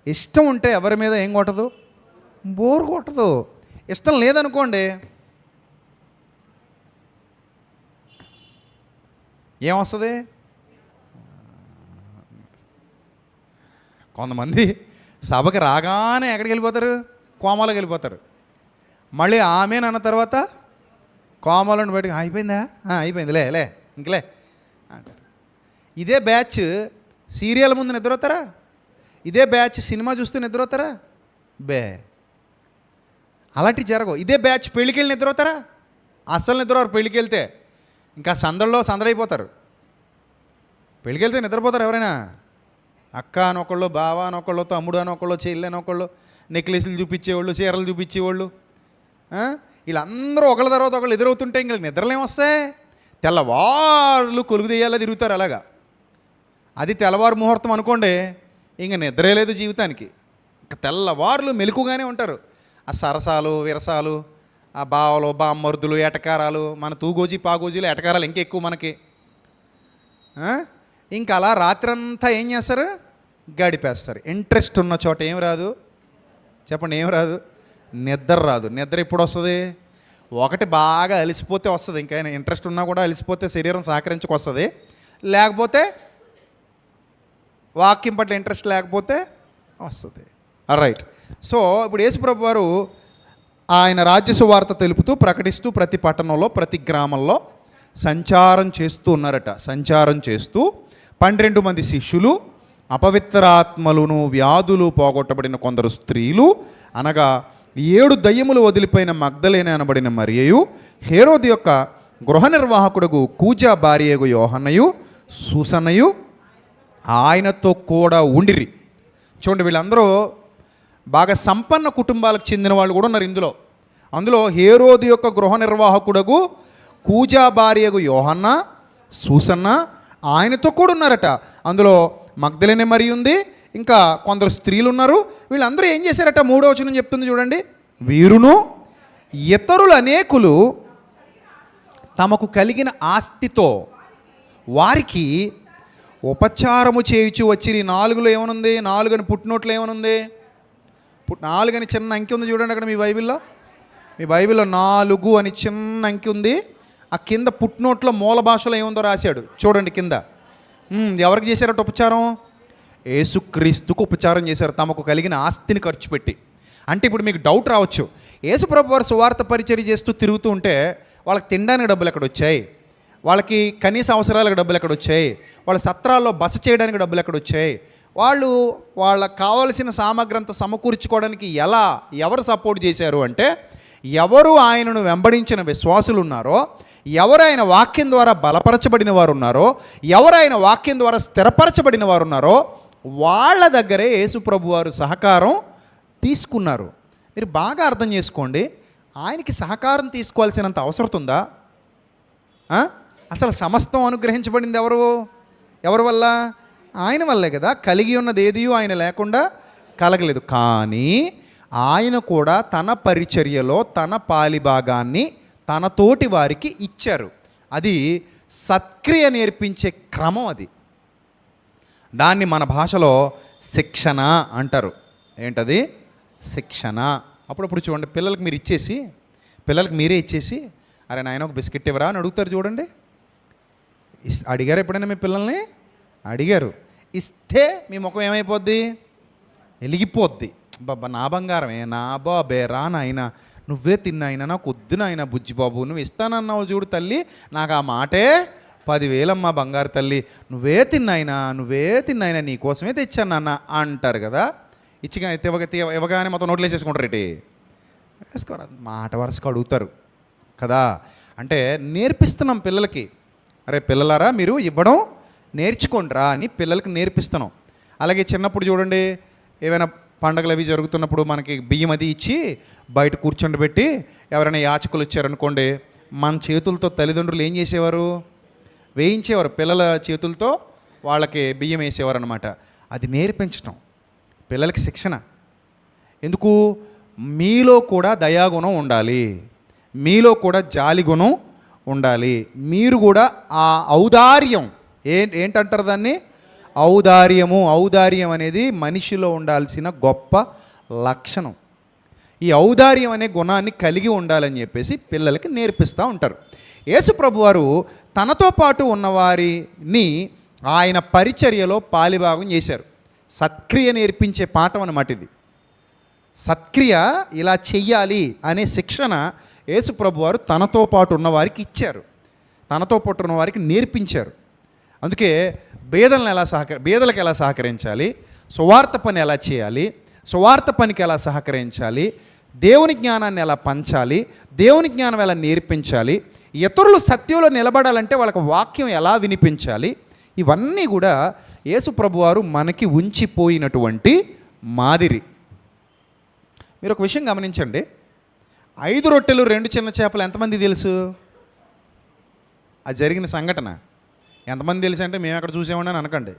ఇష్టం ఉంటే ఎవరి మీద ఏం కొట్టదు? బోరు కొట్టదు. ఇష్టం లేదనుకోండి, ఏమొస్తుంది? కొంతమంది సభకి రాగానే ఎక్కడికి వెళ్ళిపోతారు? కోమాలోకి వెళ్ళిపోతారు. మళ్ళీ ఆమెనన్న తర్వాత కోమాలను బయటకు, అయిపోయిందా? అయిపోయింది, లే ఇంకలే అంటారు. ఇదే బ్యాచ్ సీరియల్ ముందు నిద్రపోతారా? ఇదే బ్యాచ్ సినిమా చూస్తూ నిద్రపోతారా? అలాంటివి జరగవు. ఇదే బ్యాచ్ పెళ్ళికి వెళ్ళి నిద్రపోతారా? అస్సలు నిద్రపోరు. పెళ్ళికి వెళ్తే ఇంకా సందడైపోతారు. పెళ్ళికి వెళ్తే నిద్రపోతారు ఎవరైనా? అక్క అనొకళ్ళు, బావ అనొకళ్ళు, తమ్ముడు అనొకళ్ళు, చెల్లి అనొకళ్ళు, నెక్లెస్లు చూపించేవాళ్ళు, చీరలు చూపించేవాళ్ళు. వీళ్ళందరూ ఒకళ్ళ తర్వాత ఒకళ్ళు ఎదురవుతుంటే ఇంక నిద్రలేం వస్తాయి? తెల్లవారులు కొలుగు తీయాలా తిరుగుతారు అలాగా. అది తెల్లవారు ముహూర్తం అనుకోండి, ఇంక నిద్రే లేదు జీవితానికి. ఇంక తెల్లవారులు మెలకుగానే ఉంటారు. ఆ సరసాలు విరసాలు, ఆ బావలు బామ్మరుదులు ఎటకారాలు, మన తూగోజీ పాగోజీలు ఎటకారాలు ఇంకెక్కువ మనకి. ఇంకా అలా రాత్రంతా ఏం చేస్తారు? గడిపేస్తారు. ఇంట్రెస్ట్ ఉన్న చోట ఏం రాదు చెప్పండి? ఏం రాదు? నిద్ర రాదు. నిద్ర ఎప్పుడు వస్తుంది? ఒకటి బాగా అలిసిపోతే వస్తుంది. ఇంకా ఇంట్రెస్ట్ ఉన్నా కూడా అలిసిపోతే శరీరం సహకరించుకు వస్తుంది. లేకపోతే వాక్యం పట్ల ఇంట్రెస్ట్ లేకపోతే వస్తుంది. రైట్. సో ఇప్పుడు యేసుప్రభు వారు ఆయన రాజ్య సువార్త తెలుపుతూ ప్రకటిస్తూ ప్రతి పట్టణంలో ప్రతి గ్రామంలో సంచారం చేస్తూ ఉన్నారట. సంచారం చేస్తూ 12 మంది శిష్యులు, అపవిత్రాత్మలను వ్యాధులు పోగొట్టబడిన కొందరు స్త్రీలు, అనగా 7 దయ్యములు వదిలిపోయిన మగ్దలేనే అనబడిన మరియయు, హేరోదు యొక్క గృహ నిర్వాహకుడుగు కూజా భార్యగు యోహన్నయు, సూసన్నయు ఆయనతో కూడా ఉండిరి. చూడండి, వీళ్ళందరూ బాగా సంపన్న కుటుంబాలకు చెందిన వాళ్ళు కూడా ఉన్నారు ఇందులో. అందులో హేరోదు యొక్క గృహ నిర్వాహకుడుగు కూజా భార్యగు యోహన్న, సూసన్న ఆయనతో కూడా ఉన్నారట. అందులో మగ్దలేనే మరి ఉంది, ఇంకా కొందరు స్త్రీలు ఉన్నారు. వీళ్ళందరూ ఏం చేశారట? 3వ వచనం చెప్తుంది చూడండి. వీరును ఇతరులు అనేకులు తమకు కలిగిన ఆస్తితో వారికి ఉపచారము చేయుచు వచ్చిరి. 4లో ఏమనుంది? 4 అని పుట్టినోట్లు ఏమనుంది? 4 అని చిన్న అంకె ఉంది చూడండి అక్కడ మీ బైబిల్లో. మీ బైబిల్లో 4 అని చిన్న అంకె ఉంది. ఆ కింద పుట్టినోట్లో మూల భాషలో ఏముందో రాశాడు చూడండి కింద. ఎవరికి చేశారట ఉపచారం? యేసుక్రీస్తుకు ఉపచారం చేశారు, తమకు కలిగిన ఆస్తిని ఖర్చు పెట్టి. అంటే ఇప్పుడు మీకు డౌట్ రావచ్చు, యేసుప్రభు వారు సువార్త పరిచర్య చేస్తూ తిరుగుతూ ఉంటే వాళ్ళకి తినడానికి డబ్బులు ఎక్కడ వచ్చాయి? వాళ్ళకి కనీస అవసరాలకు డబ్బులు ఎక్కడ వచ్చాయి? వాళ్ళ సత్రాల్లో బస చేయడానికి డబ్బులు ఎక్కడ వచ్చాయి? వాళ్ళు వాళ్ళకి కావలసిన సామగ్రి అంతా సమకూర్చుకోవడానికి ఎవరు సపోర్ట్ చేశారు అంటే, ఎవరు ఆయనను వెంబడించిన విశ్వాసులు ఉన్నారో, ఎవరు ఆయన వాక్యం ద్వారా బలపరచబడిన వారు ఉన్నారో, ఎవరు ఆయన వాక్యం ద్వారా స్థిరపరచబడిన వారు ఉన్నారో వాళ్ళ దగ్గరే యేసుప్రభు వారు సహకారం తీసుకున్నారు. మీరు బాగా అర్థం చేసుకోండి, ఆయనకి సహకారం తీసుకోవాల్సినంత అవసరం ఉందా? అసలు సమస్తం అనుగ్రహించబడింది ఎవరి వల్ల? ఆయన వల్లే కదా. కలిగి ఉన్నది ఏది ఆయన లేకుండా కలగలేదు. కానీ ఆయన కూడా తన పరిచర్యలో తన పాలిభాగాన్ని తన తోటి వారికి ఇచ్చారు. అది సత్క్రియ నేర్పించే క్రమం. అది దాన్ని మన భాషలో శిక్షణ అంటారు. ఏంటది? శిక్షణ. అప్పుడప్పుడు చూడండి, పిల్లలకి మీరే ఇచ్చేసి అరే నాయన ఒక బిస్కెట్ ఇవ్వరా అని అడుగుతారు చూడండి. అడిగారు ఎప్పుడైనా? మీ పిల్లల్ని అడిగారు. ఇస్తే మీ ముఖం ఏమైపోద్ది? వెలిగిపోద్ది. బాబా నా బంగారమే, నా బాబే, రా నాయన, నువ్వే తిన్నాయినా, నాకు వద్దు నాయన బుజ్జిబాబు, నువ్వు ఇస్తానన్నావు చూడు తల్లి, నాకు ఆ మాటే 10,000 అమ్మా బంగారు తల్లి, నువ్వే తిన్నాయినా నీకోసమే తెచ్చాను నాన్న అంటారు కదా. ఇవ్వగానే మొత్తం నోట్లు వేసేసుకుంటారు. వేసుకోరా, మాట వరుసకు అడుగుతారు కదా. అంటే నేర్పిస్తున్నాం పిల్లలకి, అరే పిల్లలారా మీరు ఇవ్వడం నేర్చుకోండిరా అని పిల్లలకి నేర్పిస్తున్నాం. అలాగే చిన్నప్పుడు చూడండి, ఏవైనా పండగలు అవి జరుగుతున్నప్పుడు మనకి బియ్యం అది ఇచ్చి బయట కూర్చోబెట్టి ఎవరైనా యాచకులు వచ్చారనుకోండి, మన చేతులతో తల్లిదండ్రులు ఏం చేసేవారు? వేయించేవారు. పిల్లల చేతులతో వాళ్ళకి బియ్యం వేసేవారు అనమాట. అది నేర్పించడం పిల్లలకి శిక్షణ. ఎందుకు? మీలో కూడా దయాగుణం ఉండాలి, మీలో కూడా జాలి గుణం ఉండాలి. మీరు కూడా ఆ ఔదార్యం ఏంటంటారు దాన్ని? ఔదార్యం అనేది మనిషిలో ఉండాల్సిన గొప్ప లక్షణం. ఈ ఔదార్యం అనే గుణాన్ని కలిగి ఉండాలని చెప్పేసి పిల్లలకి నేర్పిస్తూ ఉంటారు. యేసుప్రభు వారు తనతో పాటు ఉన్నవారిని ఆయన పరిచర్యలో పాలిభాగం చేశారు. సత్క్రియ నేర్పించే పాఠం అన్నమాట ఇది. సత్క్రియ ఇలా చెయ్యాలి అనే శిక్షణ యేసుప్రభు వారు తనతో పాటు ఉన్నవారికి ఇచ్చారు, తనతో పాటు ఉన్నవారికి నేర్పించారు. అందుకే బేదలకు ఎలా సహకరించాలి, సువార్త పని ఎలా చేయాలి, సువార్త పనికి ఎలా సహకరించాలి, దేవుని జ్ఞానాన్ని ఎలా పంచాలి, దేవుని జ్ఞానం ఎలా నేర్పించాలి, ఇతరులు సత్యంలో నిలబడాలంటే వాళ్ళకి వాక్యం ఎలా వినిపించాలి, ఇవన్నీ కూడా యేసు ప్రభువారు మనకి ఉంచిపోయినటువంటి మాదిరి. మీరు ఒక విషయం గమనించండి, 5 రొట్టెలు 2 చిన్న చేపలు ఎంతమంది తెలుసు? అది జరిగిన సంఘటన ఎంతమంది తెలుసు అంటే మేము అక్కడ చూసామని అనకండి.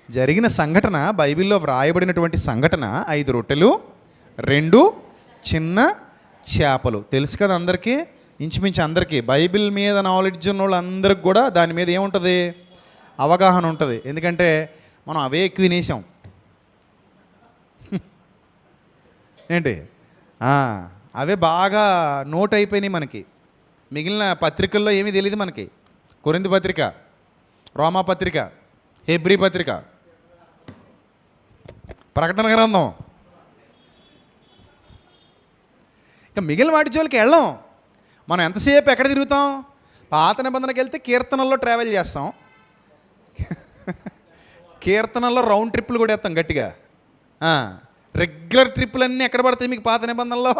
జరిగిన సంఘటన, బైబిల్లో వ్రాయబడినటువంటి సంఘటన 5 రొట్టెలు 2 చిన్న చేపలు. తెలుసు కదా అందరికీ, ఇంచుమించు అందరికీ. బైబిల్ మీద నాలెడ్జ్ ఉన్న వాళ్ళందరికీ కూడా దాని మీద ఏముంటుంది? అవగాహన ఉంటుంది. ఎందుకంటే మనం అవే ఎక్కువ వినేసాం. ఏంటి, అవే బాగా నోట్ అయిపోయినాయి మనకి. మిగిలిన పత్రికల్లో ఏమీ తెలియదు మనకి. కొరింథీ పత్రిక, రోమా పత్రిక, హెబ్రీ పత్రిక, ప్రకటన గ్రంథం, ఇక మిగిలిన వాటి జోలికి వెళ్ళాం. మనం ఎంతసేపు ఎక్కడ తిరుగుతాం? పాత నిబంధనకి వెళ్తే కీర్తనల్లో ట్రావెల్ చేస్తాం, కీర్తనల్లో రౌండ్ ట్రిప్పులు కూడా వేస్తాం గట్టిగా. రెగ్యులర్ ట్రిప్పులు అన్నీ ఎక్కడ పడతాయి మీకు? పాత నిబంధనలో,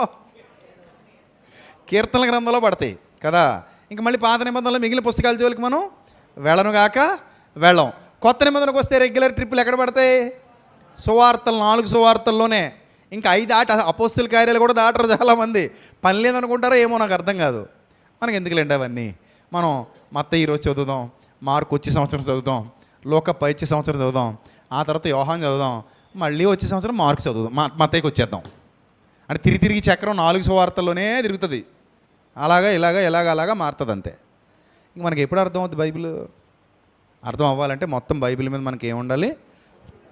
కీర్తనల గ్రంథంలో పడతాయి కదా. ఇంక మళ్ళీ పాత నిబంధనలో మిగిలిన పుస్తకాల జోలికి మనం వెళ్ళం. కొత్త నిబంధనకు వస్తే రెగ్యులర్ ట్రిప్పులు ఎక్కడ పడతాయి? సువార్తలు, 4 సువార్తల్లోనే. ఇంకా 5 అపోస్తుల కార్యాలు కూడా దాటరు చాలామంది. పని లేదనుకుంటారో ఏమో, నాకు అర్థం కాదు. మనకి ఎందుకులేండి అవన్నీ. మనం మత్తయి ఈరోజు చదువుదాం, మార్కు వచ్చే సంవత్సరం చదువుదాం, లూకా వచ్చే సంవత్సరం చదువుదాం, ఆ తర్వాత యోహాను చదువుదాం, మళ్ళీ వచ్చే సంవత్సరం మార్కు చదువుదాం, మత్తయికి వచ్చేద్దాం. అంటే తిరిగి చక్రం 4 సువార్తల్లోనే తిరుగుతుంది. అలాగా మారుతుంది అంతే. ఇంక మనకి ఎప్పుడు అర్థం అవుతుంది బైబిల్? అర్థం అవ్వాలంటే మొత్తం బైబిల్ మీద మనకి ఏముండాలి?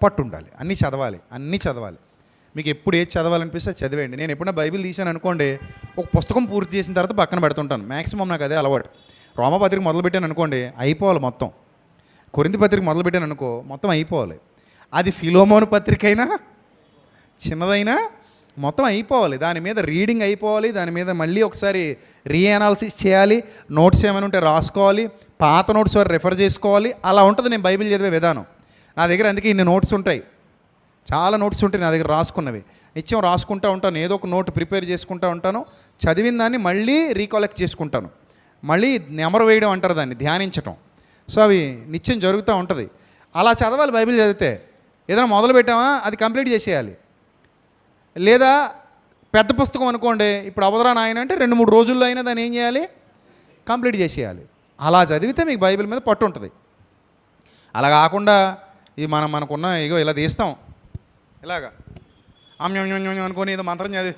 పట్టు ఉండాలి. అన్నీ చదవాలి. మీకు ఎప్పుడు ఏది చదవాలనిపిస్తే చదివేయండి. నేను ఎప్పుడైనా బైబిల్ తీసాను అనుకోండి, ఒక పుస్తకం పూర్తి చేసిన తర్వాత పక్కన పెడుతుంటాను. మ్యాక్సిమం నాకు అదే అలవాటు. రోమపత్రిక మొదలుపెట్టాను అనుకోండి, అయిపోవాలి మొత్తం. కొరింథీ పత్రిక మొదలుపెట్టాను అనుకో, మొత్తం అయిపోవాలి. అది ఫిలోమోను పత్రిక అయినా చిన్నదైనా మొత్తం అయిపోవాలి. దాని మీద రీడింగ్ అయిపోవాలి. దాని మీద మళ్ళీ ఒకసారి రీఅనాలిసిస్ చేయాలి. నోట్స్ ఏమైనా ఉంటే రాసుకోవాలి, పాత నోట్స్ వారు రెఫర్ చేసుకోవాలి. అలా ఉంటుంది నేను బైబిల్ చదివే విధానం. నా దగ్గర అందుకే ఇన్ని నోట్స్ ఉంటాయి, చాలా నోట్స్ ఉంటాయి నా దగ్గర రాసుకున్నవి. నిత్యం రాసుకుంటూ ఉంటాను, ఏదో ఒక నోట్ ప్రిపేర్ చేసుకుంటూ ఉంటాను. చదివిన దాన్ని మళ్ళీ రీకలెక్ట్ చేసుకుంటాను. మళ్ళీ నెమరు వేయడం అంటారు దాన్ని, ధ్యానించటం. సో అవి నిత్యం జరుగుతూ ఉంటుంది. అలా చదవాలి బైబిల్ చదివితే. ఏదైనా మొదలు పెట్టామా అది కంప్లీట్ చేసేయాలి. లేదా పెద్ద పుస్తకం అనుకోండి, ఇప్పుడు అవదరా నాయన అంటే 2-3 రోజుల్లో అయినా దాన్ని ఏం చేయాలి? కంప్లీట్ చేసేయాలి. అలా చదివితే మీకు బైబిల్ మీద పట్టు ఉంటుంది. అలా కాకుండా ఇది మనకున్న ఇగో ఇలా తీస్తాం, ఇలాగా ఆమ్యం అనుకొని ఏదో మంత్రం చదివి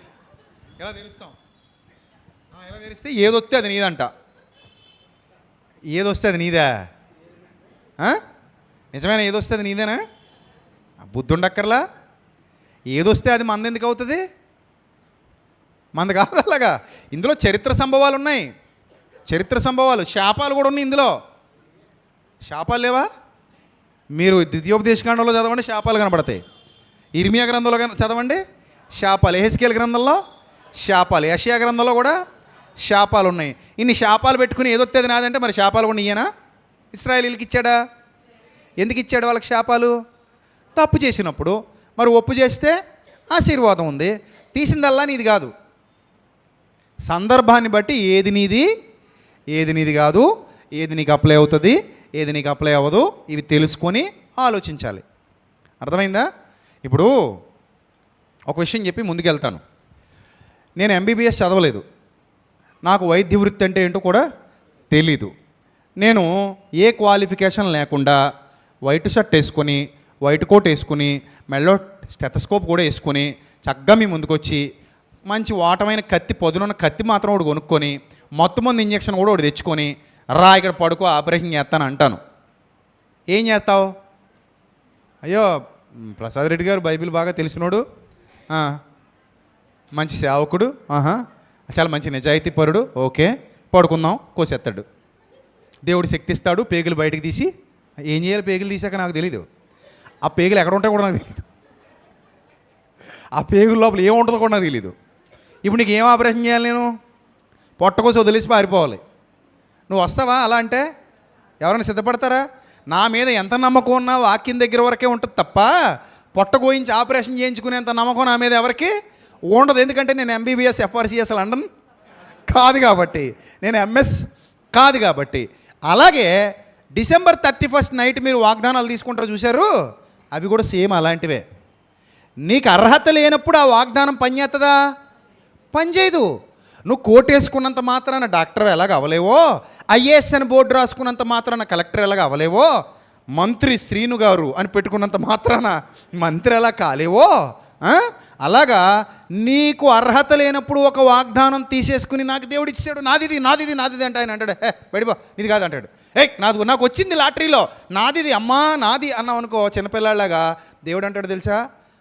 ఇలా తెరుస్తాం. ఇలా తెరిస్తే ఏదొస్తే అది నీదంట. ఏదొస్తే అది నీదా? నిజమైన ఏదొస్తే అది నీదేనా? బుద్ధి ఉండక్కర్లా. ఏదొస్తే అది మంది ఎందుకు అవుతుంది? మంది కాదు. అలాగా ఇందులో చరిత్ర సంభవాలు ఉన్నాయి, శాపాలు కూడా ఉన్నాయి ఇందులో. శాపాలు లేవా? మీరు ద్వితీయోపదేశకాండంలో చదవండి, శాపాలు కనబడతాయి. ఇర్మియా గ్రంథంలో చదవండి, శాపాలు. యెహెజ్కేలు గ్రంథంలో శాపాలు, యెషయా గ్రంథంలో కూడా శాపాలు ఉన్నాయి. ఇన్ని శాపాలు పెట్టుకుని ఏదొత్తేది నాదంటే మరి శాపాలు కూడా ఇయ్యనా? ఇశ్రాయేలీయులకి ఇచ్చాడా? ఎందుకు ఇచ్చాడు వాళ్ళకి శాపాలు? తప్పు చేసినప్పుడు. మరి ఒప్పు చేస్తే ఆశీర్వాదం ఉంది. తీసిందల్లా నీది కాదు. సందర్భాన్ని బట్టి ఏది నీది కాదు, ఏది నీకు అప్లై అవుతుంది, ఏది నీకు అప్లై అవ్వదు, ఇవి తెలుసుకొని ఆలోచించాలి. అర్థమైందా? ఇప్పుడు ఒక విషయం చెప్పి ముందుకెళ్తాను. నేను ఎంబీబీఎస్ చదవలేదు, నాకు వైద్య వృత్తి అంటే ఏంటో కూడా తెలీదు. నేను ఏ క్వాలిఫికేషన్ లేకుండా వైట్ షర్ట్ వేసుకొని, వైట్ కోట్ వేసుకుని, మెడలో స్టెథోస్కోప్ కూడా వేసుకొని చక్కగా మీ ముందుకు వచ్చి మంచి వాటమైన కత్తి, పొదునున్న కత్తి మాత్రం ఒకటి కొనుక్కొని, మొత్తం మంది ఇంజక్షన్ కూడా ఒకటి తెచ్చుకొని, రా ఇక్కడ పడుకో ఆపరేషన్ చేస్తాను అంటాను. ఏం చేస్తావు? అయ్యో ప్రసాద్ రెడ్డి గారు బైబిల్ బాగా తెలిసినోడు, మంచి సేవకుడు, చాలా మంచి నిజాయితీ పరుడు, ఓకే పడుకుందాం, కోసేస్తాడు. దేవుడు శక్తి ఇస్తాడు, పేగులు బయటకు తీసి ఏం చేయాలి? పేగులు తీసాక నాకు తెలీదు. ఆ పేగులు ఎక్కడ ఉంటాయో కూడా నాకు తెలీదు. ఆ పేగుల లోపల ఏముంటుందో కూడా నాకు తెలీదు. ఇప్పుడు నీకు ఏం ఆపరేషన్ చేయాలి? నేను పొట్టకోసి వదిలేసి పారిపోవాలి. నువ్వు వస్తావా? అలా అంటే ఎవరైనా సిద్ధపడతారా? నా మీద ఎంత నమ్మకం ఉన్నా వాక్యం దగ్గర వరకే ఉంటుంది తప్ప పొట్ట కోయించి ఆపరేషన్ చేయించుకునేంత నమ్మకం నా మీద ఎవరికి ఉండదు. ఎందుకంటే నేను ఎంబీబీఎస్ ఎఫ్ఆర్సిఎస్ లండన్ కాదు కాబట్టి, నేను ఎంఎస్ కాదు కాబట్టి. అలాగే December 31st నైట్ మీరు వాగ్దానాలు తీసుకుంటారు చూశారు, అవి కూడా సేమ్ అలాంటివే. నీకు అర్హత లేనప్పుడు ఆ వాగ్దానం పనిచేస్తుందా? పనిచేయదు. నువ్వు కోట్ వేసుకున్నంత మాత్రాన డాక్టర్ ఎలాగ అవలేవో, ఐఏఎస్ అని బోర్డు రాసుకున్నంత మాత్రాన కలెక్టర్ ఎలాగ అవలేవో, మంత్రి శ్రీను గారు అని పెట్టుకున్నంత మాత్రాన మంత్రి ఎలా కాలేవో, అలాగా నీకు అర్హత లేనప్పుడు ఒక వాగ్దానం తీసేసుకుని నాకు దేవుడు ఇచ్చాడు, నాదిది నాదిది నాదిది అంటే ఆయన అంటాడు, బడిబా నీది కాదు అంటాడు. నాకు వచ్చింది లాటరీలో, నాదిది అమ్మా నాది అన్నావు అనుకో చిన్నపిల్లాళ్ళగా, దేవుడు అంటాడు తెలుసా,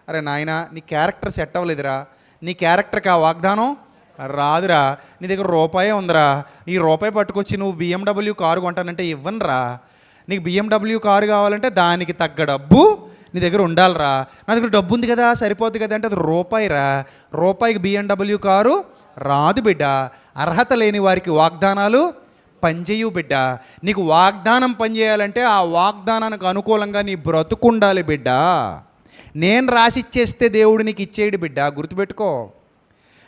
అరే నాయన నీ క్యారెక్టర్ సెట్ అవ్వలేదురా, నీ క్యారెక్టర్కి ఆ వాగ్దానం రాదురా, నీ దగ్గర రూపాయే ఉందిరా, ఈ రూపాయి పట్టుకొచ్చి నువ్వు BMW కారు కొంటానంటే ఇవ్వనురా, నీకు BMW కారు కావాలంటే దానికి తగ్గ డబ్బు నీ దగ్గర ఉండాలిరా, నా దగ్గర డబ్బు ఉంది కదా సరిపోద్ది కదా అంటే అది రూపాయిరా, రూపాయికి BMW కారు రాదు బిడ్డ. అర్హత లేని వారికి వాగ్దానాలు పనిచేయు బిడ్డ. నీకు వాగ్దానం పనిచేయాలంటే ఆ వాగ్దానానికి అనుకూలంగా నీ బ్రతుకుండాలి బిడ్డ. నేను రాసిచ్చేస్తే దేవుడు నీకు ఇచ్చేయడు బిడ్డ, గుర్తుపెట్టుకో.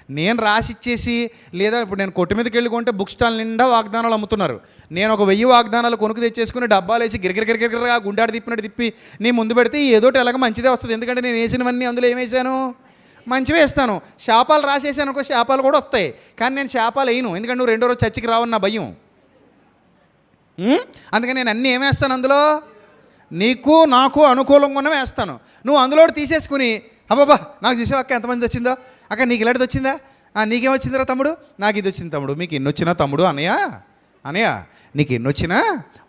నేను రాసిచ్చేసి, లేదా ఇప్పుడు నేను కొట్టు మీదకి వెళ్ళి కొంటే బుక్ స్టాల్ నిండా వాగ్దానాలు అమ్ముతున్నారు, నేను ఒక 1000 వాగ్దానాలు కొనుక్కు తెచ్చేసుకుని డబ్బాలు వేసి గిరిగిరిగిరిగిరిగా గుండాడు తిప్పినట్టు తిప్పి నీ ముందు పెడితే ఏదోటి ఎలాగ మంచిదే వస్తుంది. ఎందుకంటే నేను వేసినవన్నీ అందులో ఏమేసాను, మంచివి వేస్తాను. శాపాలు రాసేసాను అనుకో, శాపాలు కూడా వస్తాయి, కానీ నేను శాపాలు వేయను, ఎందుకంటే నువ్వు రెండో రోజు చర్చికి రావని నా భయం. అందుకని నేను అన్నీ ఏమేస్తాను, అందులో నీకు నాకు అనుకూలంగా ఉన్న వేస్తాను. నువ్వు అందులో తీసేసుకుని అబ్బాబా నాకు చూసావు అక్క ఎంతమంది వచ్చిందో, అక్క నీకు ఇలాంటిది వచ్చిందా, నీకేమొచ్చిందిరా తమ్ముడు, నాకు ఇది వచ్చింది తమ్ముడు, మీకు ఎన్ని వచ్చినా తమ్ముడు, అన్నయ్య నీకు ఎన్ని వచ్చినా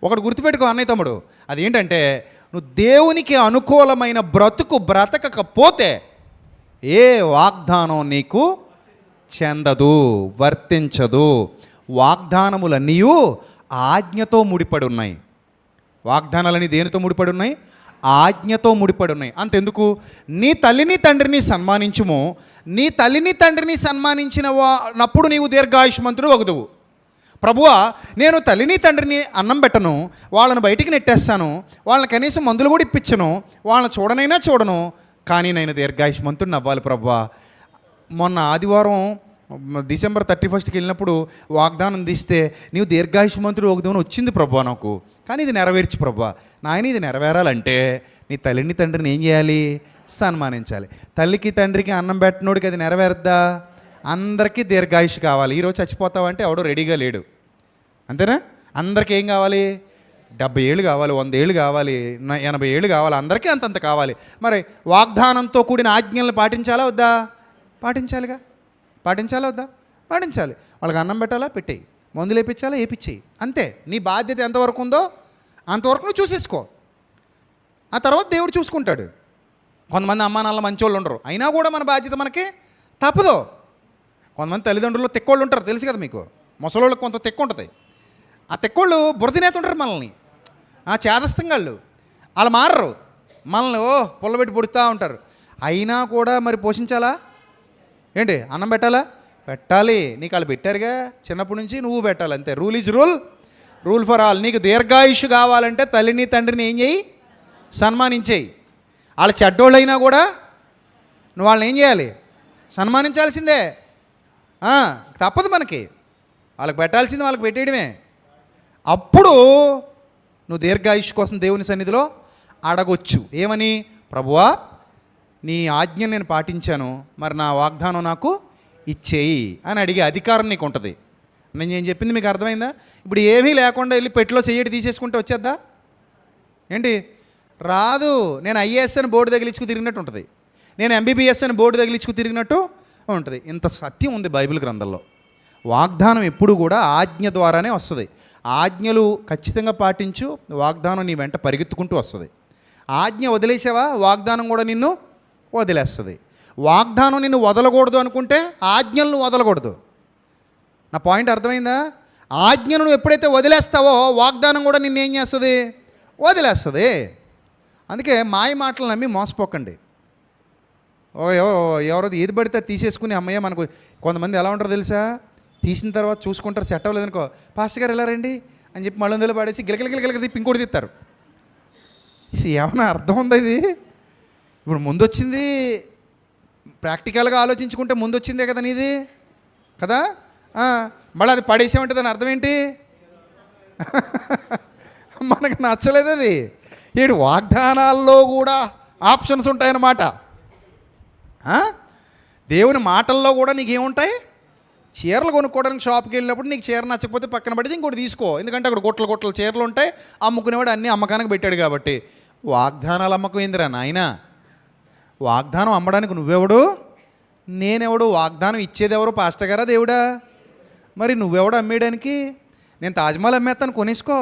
ఒకటి గుర్తుపెట్టుకో అన్నయ్య తమ్ముడు, అదేంటంటే నువ్వు దేవునికి అనుకూలమైన బ్రతకకపోతే ఏ వాగ్దానం నీకు చెందదు, వర్తించదు. వాగ్దానములన్నీ ఆజ్ఞతో ముడిపడి ఉన్నాయి. వాగ్దానాలని దేనితో ముడిపడి ఉన్నాయి? ఆజ్ఞతో ముడిపడి ఉన్నాయి. అంతెందుకు, నీ తల్లిని తండ్రిని సన్మానించుము, నీ తల్లిని తండ్రిని సన్మానించినప్పుడు నీవు దీర్ఘాయుష్మంతుడు వగుదువు. ప్రభువా నేను తల్లిని తండ్రిని అన్నం పెట్టను, వాళ్ళని బయటికి నెట్టేస్తాను, వాళ్ళని కనీసం మందులు కూడా ఇప్పించను, వాళ్ళని చూడనైనా చూడను, కానీ నేను దీర్ఘాయుష్మంతుడిని అవ్వాలి ప్రభువా. మొన్న ఆదివారం December 31st వెళ్ళినప్పుడు వాగ్దానం తీస్తే నీవు దీర్ఘాయుష్మంతుడు వగుదువని వచ్చింది ప్రభువా నాకు, కానీ ఇది నెరవేర్చి ప్రభువా. నాయన ఇది నెరవేరాలంటే నీ తల్లిని తండ్రిని ఏం చేయాలి? సన్మానించాలి. తల్లికి తండ్రికి అన్నం పెట్టినోడికి అది నెరవేరుద్దా? అందరికీ దీర్ఘాయుష్ కావాలి. ఈరోజు చచ్చిపోతావంటే ఎవడో రెడీగా లేడు, అంతేనా? అందరికీ ఏం కావాలి? 70 ఏళ్ళు కావాలి, 100 ఏళ్ళు కావాలి, 80 ఏళ్ళు కావాలి, అందరికీ అంతంత కావాలి. మరి వాగ్దానంతో కూడిన ఆజ్ఞలను పాటించాలా వద్దా? పాటించాలిగా. పాటించాలా వద్దా? పాటించాలి. వాళ్ళకి అన్నం పెట్టాలా? పెట్టేయి. మందులు వేయించాలా? వేయించేయి. అంతే. నీ బాధ్యత ఎంతవరకు ఉందో అంతవరకు నువ్వు చూసేసుకో, ఆ తర్వాత దేవుడు చూసుకుంటాడు. కొంతమంది అమ్మా నాన్న మంచోళ్ళు ఉండరు, అయినా కూడా మన బాధ్యత మనకి తప్పదు. కొంతమంది తల్లిదండ్రులు తెక్కోళ్ళు ఉంటారు, తెలుసు కదా మీకు. ముసలోళ్ళకి కొంత తెక్కు ఉంటుంది. ఆ తెక్కోళ్ళు బురదినేతుంటారు మనల్ని, చేదస్తంగాళ్ళు. వాళ్ళు మారరు, మనల్ని పుల్లబెట్టి పొడుతూ ఉంటారు. అయినా కూడా మరి పోషించాలా ఏంటి? అన్నం పెట్టాలా? పెట్టాలి. నీకు వాళ్ళు పెట్టారుగా చిన్నప్పటి నుంచి, నువ్వు పెట్టాలి అంతే. Rule is rule for all. నీకు దీర్ఘాయుష్ కావాలంటే తల్లిని తండ్రిని ఏం చేయి? సన్మానించేయి. వాళ్ళు చెడ్డోళ్ళు అయినా కూడా నువ్వు వాళ్ళని ఏం చేయాలి? సన్మానించాల్సిందే. తప్పదు మనకి, వాళ్ళకి పెట్టాల్సింది వాళ్ళకి పెట్టేయడమే. అప్పుడు నువ్వు దీర్ఘాయుష్ కోసం దేవుని సన్నిధిలో అడగొచ్చు. ఏమని? ప్రభువా నీ ఆజ్ఞ నేను పాటించాను, మరి నా వాగ్దానం నాకు ఇచ్చేయి అని అడిగే అధికారం నీకు ఉంటుంది. నేను చెప్పింది మీకు అర్థమైందా? ఇప్పుడు ఏమీ లేకుండా వెళ్ళి పెట్టిలో చెయ్యడి తీసేసుకుంటే వచ్చేద్దా ఏంటి? రాదు. నేను ఐఏఎస్ అని బోర్డు తగిలించుకు తిరిగినట్టు ఉంటుంది, నేను MBBS అని బోర్డు తగిలించుకు తిరిగినట్టు ఉంటుంది. ఇంత సత్యం ఉంది బైబిల్ గ్రంథంలో. వాగ్దానం ఎప్పుడు కూడా ఆజ్ఞ ద్వారానే వస్తుంది. ఆజ్ఞలు ఖచ్చితంగా పాటించు, వాగ్దానం నీ వెంట పరిగెత్తుకుంటూ వస్తుంది. ఆజ్ఞ వదిలేసావా, వాగ్దానం కూడా నిన్ను వదిలేస్తుంది. వాగ్దానం నిన్ను వదలకూడదు అనుకుంటే ఆజ్ఞలను వదలకూడదు. నా పాయింట్ అర్థమైందా? ఆజ్ఞను నువ్వు ఎప్పుడైతే వదిలేస్తావో వాగ్దానం కూడా నిన్ను ఏం చేస్తుంది? వదిలేస్తుంది. అందుకే మాయ మాటలు నమ్మి మోసపోకండి. ఎవరో ఏది పడితే తీసేసుకుని అమ్మయ్య మనకు. కొంతమంది ఎలా ఉంటారో తెలుసా? తీసిన తర్వాత చూసుకుంటారు, సెట్ అవ్వలేదనుకో, పాస్టర్ గారు ఎలా రండి అని చెప్పి మళ్ళీ పాడేసి గిలగిలగిలగిలకి తిప్పి ఇంకోటి తీస్తారు. ఏమన్నా అర్థం ఉందా ఇది? ఇప్పుడు ముందు వచ్చింది ప్రాక్టికల్గా ఆలోచించుకుంటే ముందు వచ్చిందే కదా నీది కదా. మళ్ళీ అది పడేసామంటే దాని అర్థం ఏంటి? మనకు నచ్చలేదు అది. వాగ్దానాల్లో కూడా ఆప్షన్స్ ఉంటాయన్నమాట. ఆ? దేవుని మాటల్లో కూడా నీకేముంటాయి? చీరలు కొనుక్కోవడానికి షాప్కి వెళ్ళినప్పుడు నీకు చీర నచ్చకపోతే పక్కన పడితే ఇంకోటి తీసుకో, ఎందుకంటే అక్కడ గుట్టలు చీరలు ఉంటాయి, అమ్ముకునేవాడు అన్నీ అమ్మకానికి పెట్టాడు కాబట్టి. వాగ్దానాలు అమ్మకం ఏందిరా నాయన? వాగ్దానం అమ్మడానికి నువ్వెవడు, నేనెవడు? వాగ్దానం ఇచ్చేది ఎవరు? పాస్టర్ గారా, దేవుడా? మరి నువ్వెవడు అమ్మేయడానికి? నేను తాజ్మహల్ అమ్మేస్తాను, కొనేసుకో.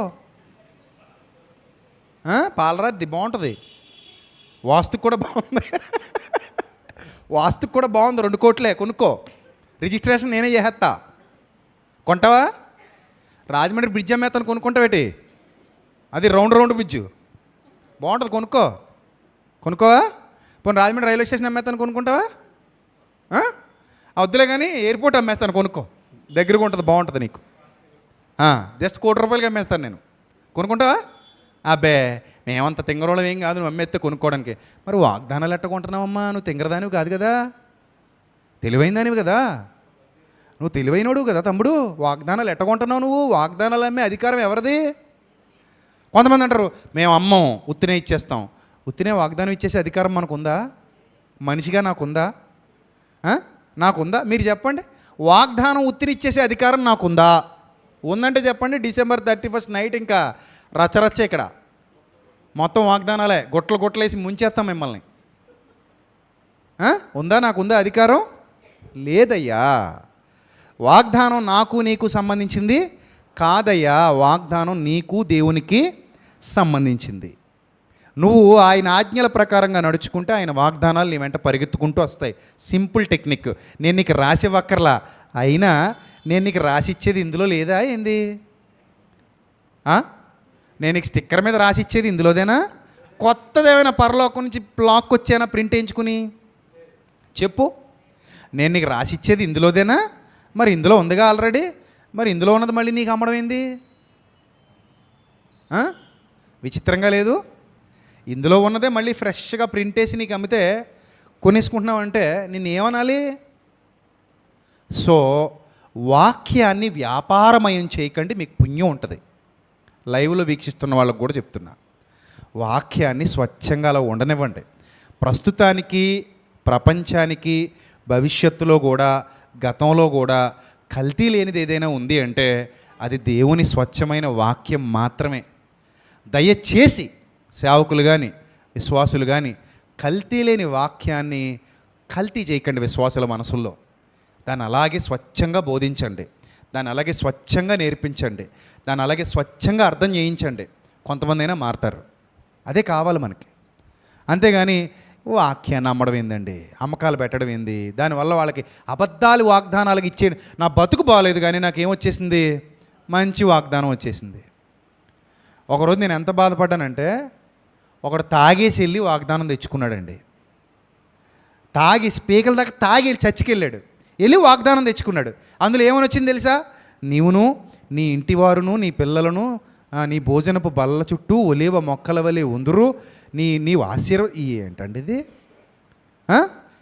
పాలరాది బాగుంటుంది, వాస్తుకు కూడా బాగుంది. వాస్తుకు కూడా బాగుంది, 2 కోట్లే, కొనుక్కో. రిజిస్ట్రేషన్ నేనే చేసేస్తా, కొంటావా? రాజమండ్రి బ్రిడ్జ్ అమ్మేస్తాను, కొనుక్కుంటావేటి? అది రౌండ్ బ్రిడ్జ్ బాగుంటుంది, కొనుక్కోవా? పోనీ రాజమండ్రి రైల్వే స్టేషన్ అమ్మేస్తాను, కొనుక్కుంటావా? వద్దులే కానీ ఎయిర్పోర్ట్ అమ్మేస్తాను, కొనుక్కో, దగ్గరగా ఉంటుంది, బాగుంటుంది నీకు. జస్ట్ ₹1,00,00,000 అమ్మేస్తాను నేను, కొనుక్కుంటావా? అబ్బే మేమంత తింగరోళం ఏం కాదు, నువ్వు అమ్మేస్తే కొనుక్కోవడానికి. మరి వాగ్దానాలు ఎట్టకుంటున్నావమ్మా? నువ్వు తింగరదానివి కాదు కదా, తెలివైందానివి కదా, నువ్వు తెలివైనడు కదా తమ్ముడు. వాగ్దానాలు ఎట్టకుంటున్నావు నువ్వు? వాగ్దానాలు అమ్మే అధికారం ఎవరిది? కొంతమంది అంటారు మేము అమ్మం, ఉత్తినే ఇచ్చేస్తాం. ఉత్తినే వాగ్దానం ఇచ్చేసే అధికారం మనకుందా? మనిషిగా నాకుందా? నాకుందా? మీరు చెప్పండి. వాగ్దానం ఉత్తిని ఇచ్చేసే అధికారం నాకుందా? ఉందంటే చెప్పండి. December 31 నైట్ ఇంకా రచ్చరచ్చ ఇక్కడ మొత్తం వాగ్దానాలే, గుట్టలేసి ముంచేస్తాం మిమ్మల్ని. ఉందా? నాకుందా అధికారం? లేదయ్యా. వాగ్దానం నాకు నీకు సంబంధించింది కాదయ్యా, వాగ్దానం నీకు దేవునికి సంబంధించింది. నువ్వు ఆయన ఆజ్ఞల ప్రకారంగా నడుచుకుంటే ఆయన వాగ్దానాలు నీ వెంట పరిగెత్తుకుంటూ వస్తాయి. Simple technique. నేను నీకు రాసివ్వక్కర్లా, అయినా నేను నీకు రాసిచ్చేది ఇందులో లేదా ఏంది? నేను నీకు స్టిక్కర్ మీద రాసిచ్చేది ఇందులోదేనా? కొత్తదేమైనా పరలోకం నుంచి బ్లాక్ వచ్చేనా ప్రింట్ వేయించుకుని? చెప్పు. నేను నీకు రాసిచ్చేది ఇందులోదేనా? మరి ఇందులో ఉందిగా ఆల్రెడీ, మరి ఇందులో ఉన్నది మళ్ళీ నీకు అమ్మడం ఏంది? విచిత్రంగా లేదు? ఇందులో ఉన్నదే మళ్ళీ ఫ్రెష్గా ప్రింట్ వేసి నీకు అమ్మితే కొనేసుకుంటున్నావు అంటే నిన్ను ఏమనాలి? సో వాక్యాన్ని వ్యాపారమయం చేయకండి, మీకు పుణ్యం ఉంటుంది. లైవ్లో వీక్షిస్తున్న వాళ్ళకు కూడా చెప్తున్నా, వాక్యాన్ని స్వచ్ఛంగా అలా ఉండనివ్వండి. ప్రస్తుతానికి ప్రపంచానికి భవిష్యత్తులో కూడా గతంలో కూడా కల్తీ లేనిది ఏదైనా ఉంది అంటే అది దేవుని స్వచ్ఛమైన వాక్యం మాత్రమే. దయచేసి సేవకులు కానీ విశ్వాసులు కానీ కల్తీ లేని వాక్యాన్ని కల్తీ చేయకండి విశ్వాసుల మనసుల్లో. దాన్ని అలాగే స్వచ్ఛంగా బోధించండి, దాన్ని అలాగే స్వచ్ఛంగా నేర్పించండి, దాన్ని అలాగే స్వచ్ఛంగా అర్థం చేయించండి. కొంతమంది అయినా మారుతారు, అదే కావాలి మనకి. అంతేగాని వాక్యాన్ని అమ్మడం ఏందండి, అమ్మకాలు పెట్టడం ఏంది? దానివల్ల వాళ్ళకి అబద్ధాలు వాగ్దానాలకు ఇచ్చే, నా బతుకు బాగలేదు కానీ నాకేమొచ్చేసింది? మంచి వాగ్దానం వచ్చేసింది. ఒకరోజు నేను ఎంత బాధపడ్డానంటే, ఒకడు తాగేసి వెళ్ళి వాగ్దానం తెచ్చుకున్నాడండి. తాగి స్పీకర్ దాకా తాగి చర్చికి వెళ్ళాడు, వెళ్ళి వాగ్దానం తెచ్చుకున్నాడు. అందులో ఏమని వచ్చింది తెలుసా? నీవును నీ ఇంటివారును నీ పిల్లలను నీ భోజనపు బల్ల చుట్టూ ఒలీవ మొక్కల వలె ఉందురు, నీవు ఏంటండి ఇది?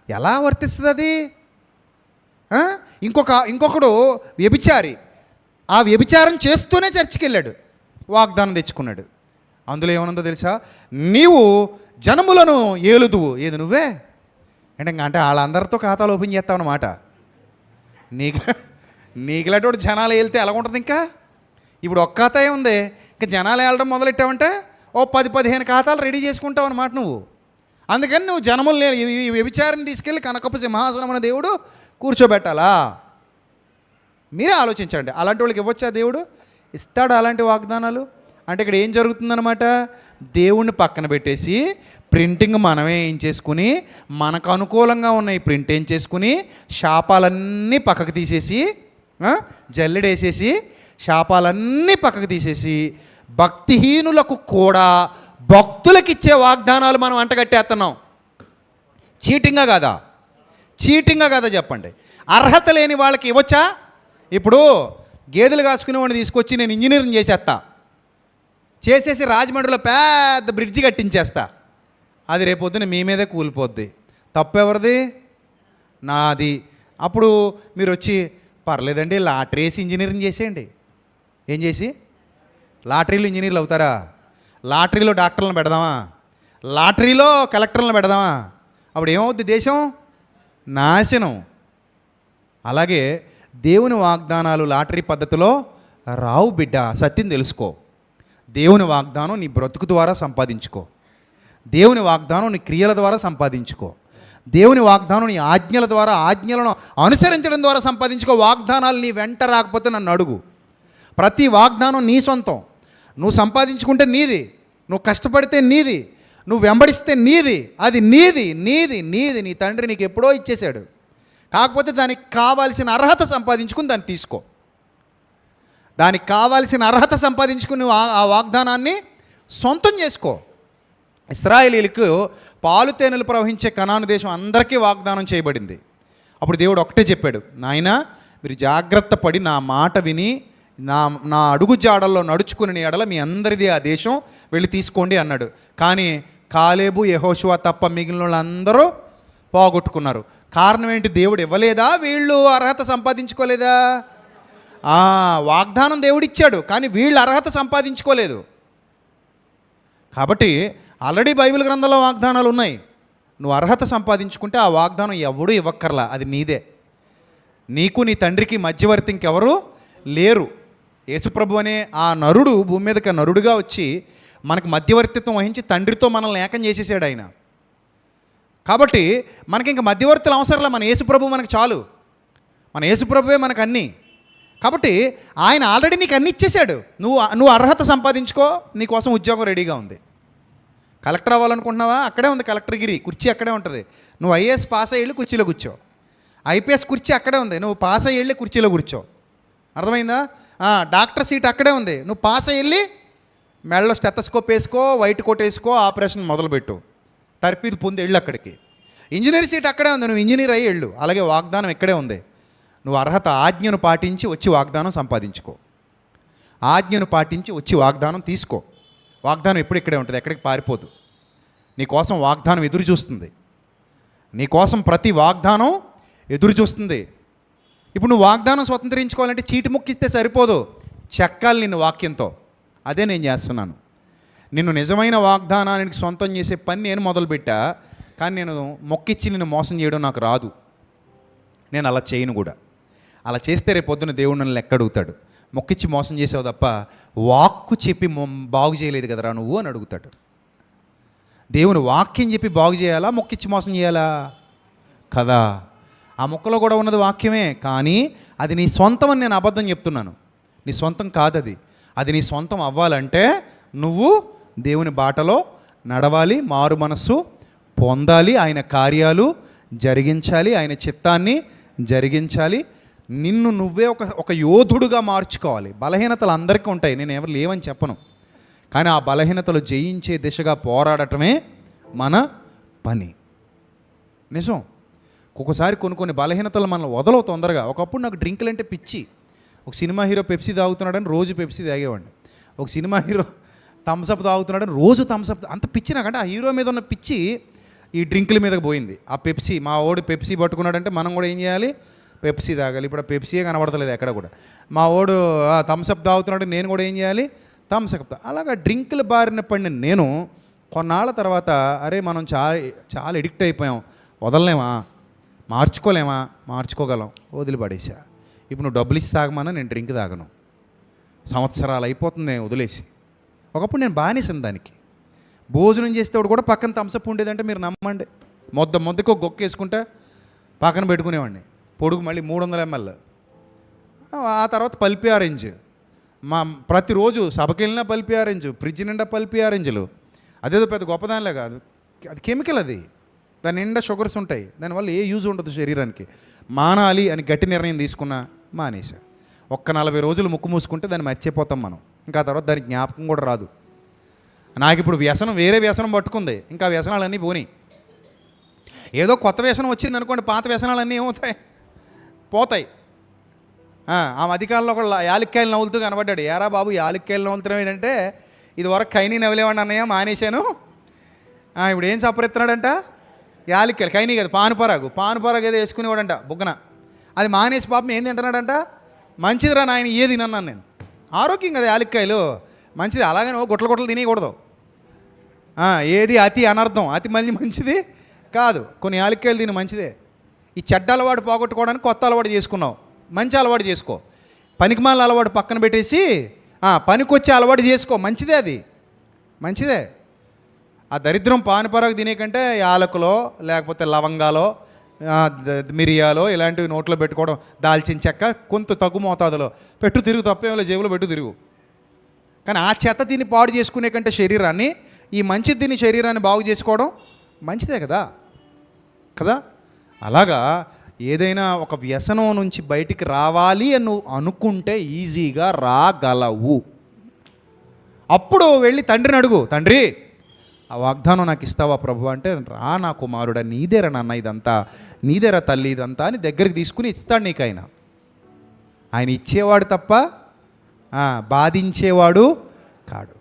ఎలా వర్తిస్తుంది అది? ఇంకొకడు వ్యభిచారి, ఆ వ్యభిచారం చేస్తూనే చర్చికి వెళ్ళాడు, వాగ్దానం తెచ్చుకున్నాడు. అందులో ఏమనుందో తెలుసా? నీవు జనములను ఏలుదువు. ఏది నువ్వే అంటే వాళ్ళందరితో ఖాతాలు ఓపెన్ చేస్తావు అన్నమాట. నీకులాంటి జనాలు వెళ్తే ఎలా ఉంటుంది? ఇంకా ఇప్పుడు ఒక్క ఖాతా ఉంది, ఇంకా జనాలు వెళ్ళడం మొదలెట్టావంటే ఓ 10-15 ఖాతాలు రెడీ చేసుకుంటావు అన్నమాట నువ్వు. అందుకని నువ్వు జనములు వ్యభిచారిని తీసుకెళ్ళి కనకపు సింహాసనం అనే దేవుడు కూర్చోబెట్టాలా? మీరే ఆలోచించండి. అలాంటి వాళ్ళకి ఇవ్వచ్చా దేవుడు? ఇస్తాడు అలాంటి వాగ్దానాలు? అంటే ఇక్కడ ఏం జరుగుతుందన్నమాట? దేవుణ్ణి పక్కన పెట్టేసి ప్రింటింగ్ మనమే ఏం చేసుకుని, మనకు అనుకూలంగా ఉన్న ఈ ప్రింట్ ఏం చేసుకుని, శాపాలన్నీ పక్కకు తీసేసి, జల్లెడేసేసి శాపాలన్నీ పక్కకు తీసేసి భక్తిహీనులకు కూడా భక్తులకు ఇచ్చే వాగ్దానాలు మనం అంటగట్టేస్తున్నాం. చీటింగా కాదా? చీటింగా కాదా చెప్పండి? అర్హత లేని వాళ్ళకి ఇవ్వచ్చా? ఇప్పుడు గేదెలు కాసుకునేవాడిని తీసుకొచ్చి నేను ఇంజనీరింగ్ చేసేసి రాజమండ్రిలో పెద్ద బ్రిడ్జి కట్టించేస్తా, అది రేపొద్దున మీ మీదే కూలిపోద్ది. తప్పెవరిది? నాది. అప్పుడు మీరు వచ్చి పర్లేదండి లాటరీ వేసి ఇంజనీరింగ్ చేసేయండి. ఏం చేసి? లాటరీలో ఇంజనీర్లు అవుతారా? లాటరీలో డాక్టర్లను పెడదామా? లాటరీలో కలెక్టర్లను పెడదామా? అప్పుడు ఏమవుద్ది దేశం? నాశనం. అలాగే దేవుని వాగ్దానాలు లాటరీ పద్ధతిలో రావు బిడ్డ. సత్యం తెలుసుకో. దేవుని వాగ్దానం నీ బ్రతుకు ద్వారా సంపాదించుకో. దేవుని వాగ్దానం నీ క్రియల ద్వారా సంపాదించుకో. దేవుని వాగ్దానం నీ ఆజ్ఞల ద్వారా, ఆజ్ఞలను అనుసరించడం ద్వారా సంపాదించుకో. వాగ్దానాలు నీ వెంట రాకపోతే నన్ను అడుగు. ప్రతి వాగ్దానం నీ సొంతం. నువ్వు సంపాదించుకుంటే నీది, నువ్వు కష్టపడితే నీది, నువ్వు వెంబడిస్తే నీది. అది నీది నీది నీది. నీ తండ్రి నీకు ఎప్పుడో ఇచ్చేశాడు. కాకపోతే దానికి కావాల్సిన అర్హత సంపాదించుకుని దాన్ని తీసుకో. దానికి కావాల్సిన అర్హత సంపాదించుకుని నువ్వు ఆ వాగ్దానాన్ని సొంతం చేసుకో. ఇశ్రాయేలీలకు పాలు తేనెలు ప్రవహించే కనాను దేశం అందరికీ వాగ్దానం చేయబడింది. అప్పుడు దేవుడు ఒకటే చెప్పాడు, నాయనా మీరు జాగ్రత్త పడి నా మాట విని నా అడుగు జాడల్లో నడుచుకుని ఎడల మీ అందరిది ఆ దేశం వెళ్ళి తీసుకోండి అన్నాడు. కానీ కాలేబు, యెహోషువ తప్ప మిగిలిన వాళ్ళందరూ పోగొట్టుకున్నారు. కారణం ఏంటి? దేవుడు ఇవ్వలేదా? వీళ్ళు అర్హత సంపాదించుకోలేదా? వాగ్దానం దేవుడిచ్చాడు, కానీ వీళ్ళు అర్హత సంపాదించుకోలేదు. కాబట్టి ఆల్రెడీ బైబిల్ గ్రంథంలో వాగ్దానాలు ఉన్నాయి. నువ్వు అర్హత సంపాదించుకుంటే ఆ వాగ్దానం ఎవడూ ఇవ్వక్కర్లా, అది నీదే. నీకు నీ తండ్రికి మధ్యవర్తి ఇంకెవరు లేరు. యేసుప్రభు అనే ఆ నరుడు భూమి మీదకి నరుడుగా వచ్చి మనకు మధ్యవర్తిత్వం వహించి తండ్రితో మనల్ని ఏకం చేసేసాడు ఆయన. కాబట్టి మనకి ఇంక మధ్యవర్తులు అవసరంలా. మన యేసుప్రభు మనకు చాలు. మన యేసుప్రభువే మనకు అన్నీ. కాబట్టి ఆయన ఆల్రెడీ నీకు అన్నీ ఇచ్చేశాడు. నువ్వు అర్హత సంపాదించుకో. నీకోసం ఉద్యోగం రెడీగా ఉంది. కలెక్టర్ అవ్వాలనుకుంటున్నావా? అక్కడే ఉంది కలెక్టర్గిరి, కుర్చీ అక్కడే ఉంటుంది. నువ్వు ఐఏఎస్ పాస్ అయ్యి వెళ్ళి కుర్చీలో కూర్చో. ఐపీఎస్ కుర్చీ అక్కడే ఉంది, నువ్వు పాస్ అయ్యి వెళ్ళి కుర్చీలో కూర్చో. అర్థమైందా? డాక్టర్ సీట్ అక్కడే ఉంది, నువ్వు పాస్ అయ్యి వెళ్ళి మెడలో స్టెతస్కోప్ వేసుకో, వైట్ కోట్ వేసుకో, ఆపరేషన్ మొదలుపెట్టు, తర్పీదు పొంది వెళ్ళు అక్కడికి. ఇంజనీర్ సీట్ అక్కడే ఉంది, నువ్వు ఇంజనీర్ అయ్యి వెళ్ళు. అలాగే వాగ్దానం ఇక్కడే ఉంది. నువ్వు అర్హత ఆజ్ఞను పాటించి వచ్చి వాగ్దానం సంపాదించుకో. ఆజ్ఞను పాటించి వచ్చి వాగ్దానం తీసుకో. వాగ్దానం ఎప్పుడు ఇక్కడే ఉంటుంది, ఎక్కడికి పారిపోదు. నీకోసం వాగ్దానం ఎదురు చూస్తుంది. నీకోసం ప్రతి వాగ్దానం ఎదురు చూస్తుంది. ఇప్పుడు నువ్వు వాగ్దానం స్వతంత్రించుకోవాలంటే చీటి ముక్కిస్తే సరిపోదు, చెక్కాలి నిన్ను వాక్యంతో. అదే నేను చేస్తున్నాను. నిన్ను నిజమైన వాగ్దానానికి సొంతం చేసే పని నేను మొదలుపెట్టా. కానీ నేను మొక్కిచ్చి నిన్ను మోసం చేయడం నాకు రాదు. నేను అలా చేయను కూడా. అలా చేస్తే రేపు పొద్దున దేవుడు నన్ను ఎక్కడుగుతాడు. మొక్కిచ్చి మోసం చేసావు తప్ప వాక్కు చెప్పి బాగు చేయలేదు కదరా నువ్వు అని అడుగుతాడు. దేవుని వాక్యం చెప్పి బాగు చేయాలా, మొక్కిచ్చి మోసం చేయాలా? కదా. ఆ మొక్కలో కూడా ఉన్నది వాక్యమే, కానీ అది నీ సొంతం అని నేను అబద్ధం చెప్తున్నాను. నీ సొంతం కాదది. అది నీ సొంతం అవ్వాలంటే నువ్వు దేవుని బాటలో నడవాలి, మారు మనస్సు పొందాలి, ఆయన కార్యాలు జరిగించాలి, ఆయన చిత్తాన్ని జరిగించాలి. నిన్ను నువ్వే ఒక యోధుడుగా మార్చుకోవాలి. బలహీనతలు అందరికీ ఉంటాయి, నేను ఎవరు లేవని చెప్పను. కానీ ఆ బలహీనతలు జయించే దిశగా పోరాడటమే మన పని. నిజం. ఒక్కొక్కసారి కొన్ని బలహీనతలు మనం వదలవు తొందరగా. ఒకప్పుడు నాకు డ్రింకులు అంటే పిచ్చి. ఒక సినిమా హీరో పెప్సీ తాగుతున్నాడని రోజు పెప్సీ తాగేవాడిని. ఒక సినిమా హీరో థమ్సప్ తాగుతున్నాడని రోజు థమ్సప్. అంత పిచ్చి నాకంటే ఆ హీరో మీద ఉన్న పిచ్చి ఈ డ్రింకుల మీదకి పోయింది. ఆ పెప్సీ, మా ఓడు పెప్సీ పట్టుకున్నాడంటే మనం కూడా ఏం చేయాలి? పెప్సీ తాగాలి. ఇప్పుడు ఆ పెప్సీయే కనబడతలేదు ఎక్కడ కూడా. మా ఓడు థమ్సప్ తాగుతున్నాడు, నేను కూడా ఏం చేయాలి? థమ్సప్. అలాగా డ్రింకుల బారిన పడిన నేను కొన్నాళ్ళ తర్వాత అరే మనం చాలా ఎడిక్ట్ అయిపోయాం, వదలలేమా, మార్చుకోలేమా? మార్చుకోగలం, వదిలిపడేసా. ఇప్పుడు నువ్వు డబ్బులు ఇచ్చి తాగమన్నా నేను డ్రింక్ తాగను. సంవత్సరాలు అయిపోతుంది నేను వదిలేసి. ఒకప్పుడు నేను బానిసాను దానికి. భోజనం చేసేవాడు కూడా పక్కన థమ్సప్ ఉండేదంటే మీరు నమ్మండి, మొద్దకు గొక్క వేసుకుంటా పక్కన పెట్టుకునేవాడిని. పొడుగు మళ్ళీ 300 ml. ఆ తర్వాత పల్పి ఆరెంజ్. ప్రతిరోజు సభకి వెళ్ళినా పల్పి ఆరెంజ్, ఫ్రిడ్జ్ నిండా పల్పి ఆరెంజ్లు. అదేదో పెద్ద గొప్పదానిలే కాదు, అది కెమికల్. అది దాని నిండా షుగర్స్ ఉంటాయి, దానివల్ల ఏ యూజ్ ఉండదు శరీరానికి. మానాలి అని గట్టి నిర్ణయం తీసుకున్నా, మానేసా. 40 రోజులు ముక్కు మూసుకుంటే దాన్ని మర్చిపోతాం మనం. ఇంకా తర్వాత దానికి జ్ఞాపకం కూడా రాదు. నాకు ఇప్పుడు వ్యసనం, వేరే వ్యసనం పట్టుకుంది, ఇంకా వ్యసనాలన్నీ పోనీ. ఏదో కొత్త వ్యసనం వచ్చింది అనుకోండి, పాత వ్యసనాలన్నీ ఏమవుతాయి? పోతాయి. ఆ మధ్యకాలంలో ఒక యాలక్కాయలు నవ్వులుతూ కనబడ్డాడు. ఏరా బాబు యాలక్కాయలు నవ్వులుతున్నాం ఏంటంటే, ఇది వరకు కైనీ నవ్వులేవాడిని అన్నయ్య, మానేశాను. ఇప్పుడు ఏం సపరెత్తున్నాడంట? యాలక్కాయలు. కైనీ కదా, పానుపరాగు ఏదో వేసుకునేవాడంట బుగ్గన. అది మానేసి పాపం ఏం తింటున్నాడంట? మంచిదిరా నాయన, ఏ తినన్నాను నేను. ఆరోగ్యం కదా యాలక్కాయలు, మంచిది. అలాగని గుట్టలు తినేయకూడదు. ఏది అతి అనర్థం, అతి మంచిది కాదు. కొన్ని యాలక్కాయలు తిని మంచిదే. ఈ చెడ్డ అలవాటు పోగొట్టుకోవడానికి కొత్త అలవాటు చేసుకున్నావు, మంచి అలవాటు చేసుకో. పనికిమాల అలవాటు పక్కన పెట్టేసి పనికొచ్చే అలవాటు చేసుకో, మంచిదే, అది మంచిదే. ఆ దరిద్రం పానుపరాకు తినే కంటే యాలకులో లేకపోతే లవంగాలో మిరియాలో ఇలాంటివి నోట్లో పెట్టుకోవడం, దాల్చిన చెక్క కొంత తగ్గు మోతాదులో పెట్టు తిరుగు, తప్పేమో జేబులో పెట్టు తిరుగు. కానీ ఆ చెత్త తిని పాడు చేసుకునే కంటే శరీరాన్ని, ఈ మంచి తిని శరీరాన్ని బాగు చేసుకోవడం మంచిదే కదా కదా. అలాగా ఏదైనా ఒక వ్యసనం నుంచి బయటికి రావాలి అని నువ్వు అనుకుంటే ఈజీగా రాగలవు. అప్పుడు వెళ్ళి తండ్రిని అడుగు, తండ్రి ఆ వాగ్దానం నాకు ఇస్తావా ప్రభు అంటే, రా నా కుమారుడా, నీదేరా నాన్న ఇదంతా, నీదేరా తల్లి ఇదంతా అని దగ్గరికి తీసుకుని ఇస్తాడు నీకు. ఆయన ఇచ్చేవాడు తప్ప బాధించేవాడు కాడు.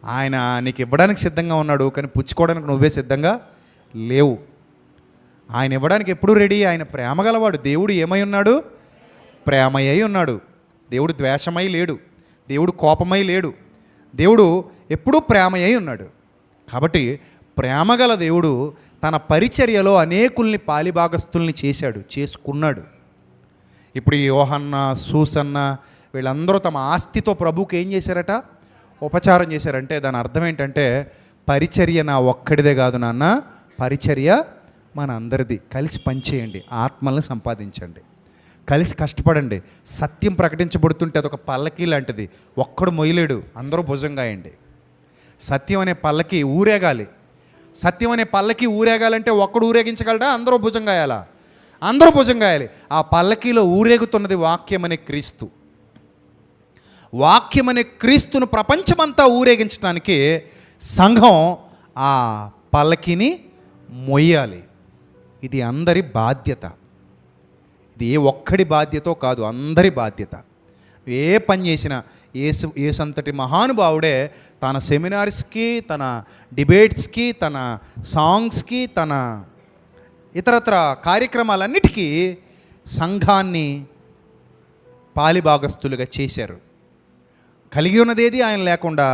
ఆయన నీకు ఇవ్వడానికి సిద్ధంగా ఉన్నాడు, కానీ పుచ్చుకోవడానికి నువ్వే సిద్ధంగా లేవు. ఆయన ఇవ్వడానికి ఎప్పుడు రెడీ. ఆయన ప్రేమ గలవాడు. దేవుడు ఏమై ఉన్నాడు? ప్రేమయ్యి ఉన్నాడు. దేవుడు ద్వేషమై లేడు, దేవుడు కోపమై లేడు, దేవుడు ఎప్పుడూ ప్రేమయ్యి ఉన్నాడు. కాబట్టి ప్రేమగల దేవుడు తన పరిచర్యలో అనేకుల్ని పాలిభాగస్తుల్ని చేసుకున్నాడు. ఇప్పుడు ఈ యోహన్న, సూసన్న వీళ్ళందరూ తమ ఆస్తితో ప్రభువుకి ఏం చేశారట? ఉపచారం చేశారంటే దాని అర్థం ఏంటంటే, పరిచర్య నా ఒక్కడిదే కాదు నాన్న, పరిచర్య మన అందరిది. కలిసి పనిచేయండి, ఆత్మల్ని సంపాదించండి, కలిసి కష్టపడండి. సత్యం ప్రకటించబడుతుంటే అదొక పల్లకీ లాంటిది, ఒక్కడు మొయ్యలేడు, అందరూ భుజంగాయండి. సత్యం అనే పల్లకి ఊరేగాలి. సత్యం అనే పల్లకి ఊరేగాలంటే ఒక్కడు ఊరేగించగలడా? అందరూ భుజంగాయాలా? అందరూ భుజంగాయాలి. ఆ పల్లకీలో ఊరేగుతున్నది వాక్యం అనే క్రీస్తు. వాక్యం అనే క్రీస్తును ప్రపంచమంతా ఊరేగించడానికి సంఘం ఆ పల్లకిని మొయ్యాలి. ఇది అందరి బాధ్యత. ఇది ఏ ఒక్కడి బాధ్యతో కాదు, అందరి బాధ్యత. ఏ పని చేసినా ఏసంతటి మహానుభావుడే తన సెమినార్స్కి, తన డిబేట్స్కి, తన సాంగ్స్కి, తన ఇతరత్ర కార్యక్రమాలన్నిటికీ సంఘాన్ని పాలిభాగస్తులుగా చేశారు. కలిగి ఉన్నదేది ఆయన లేకుండా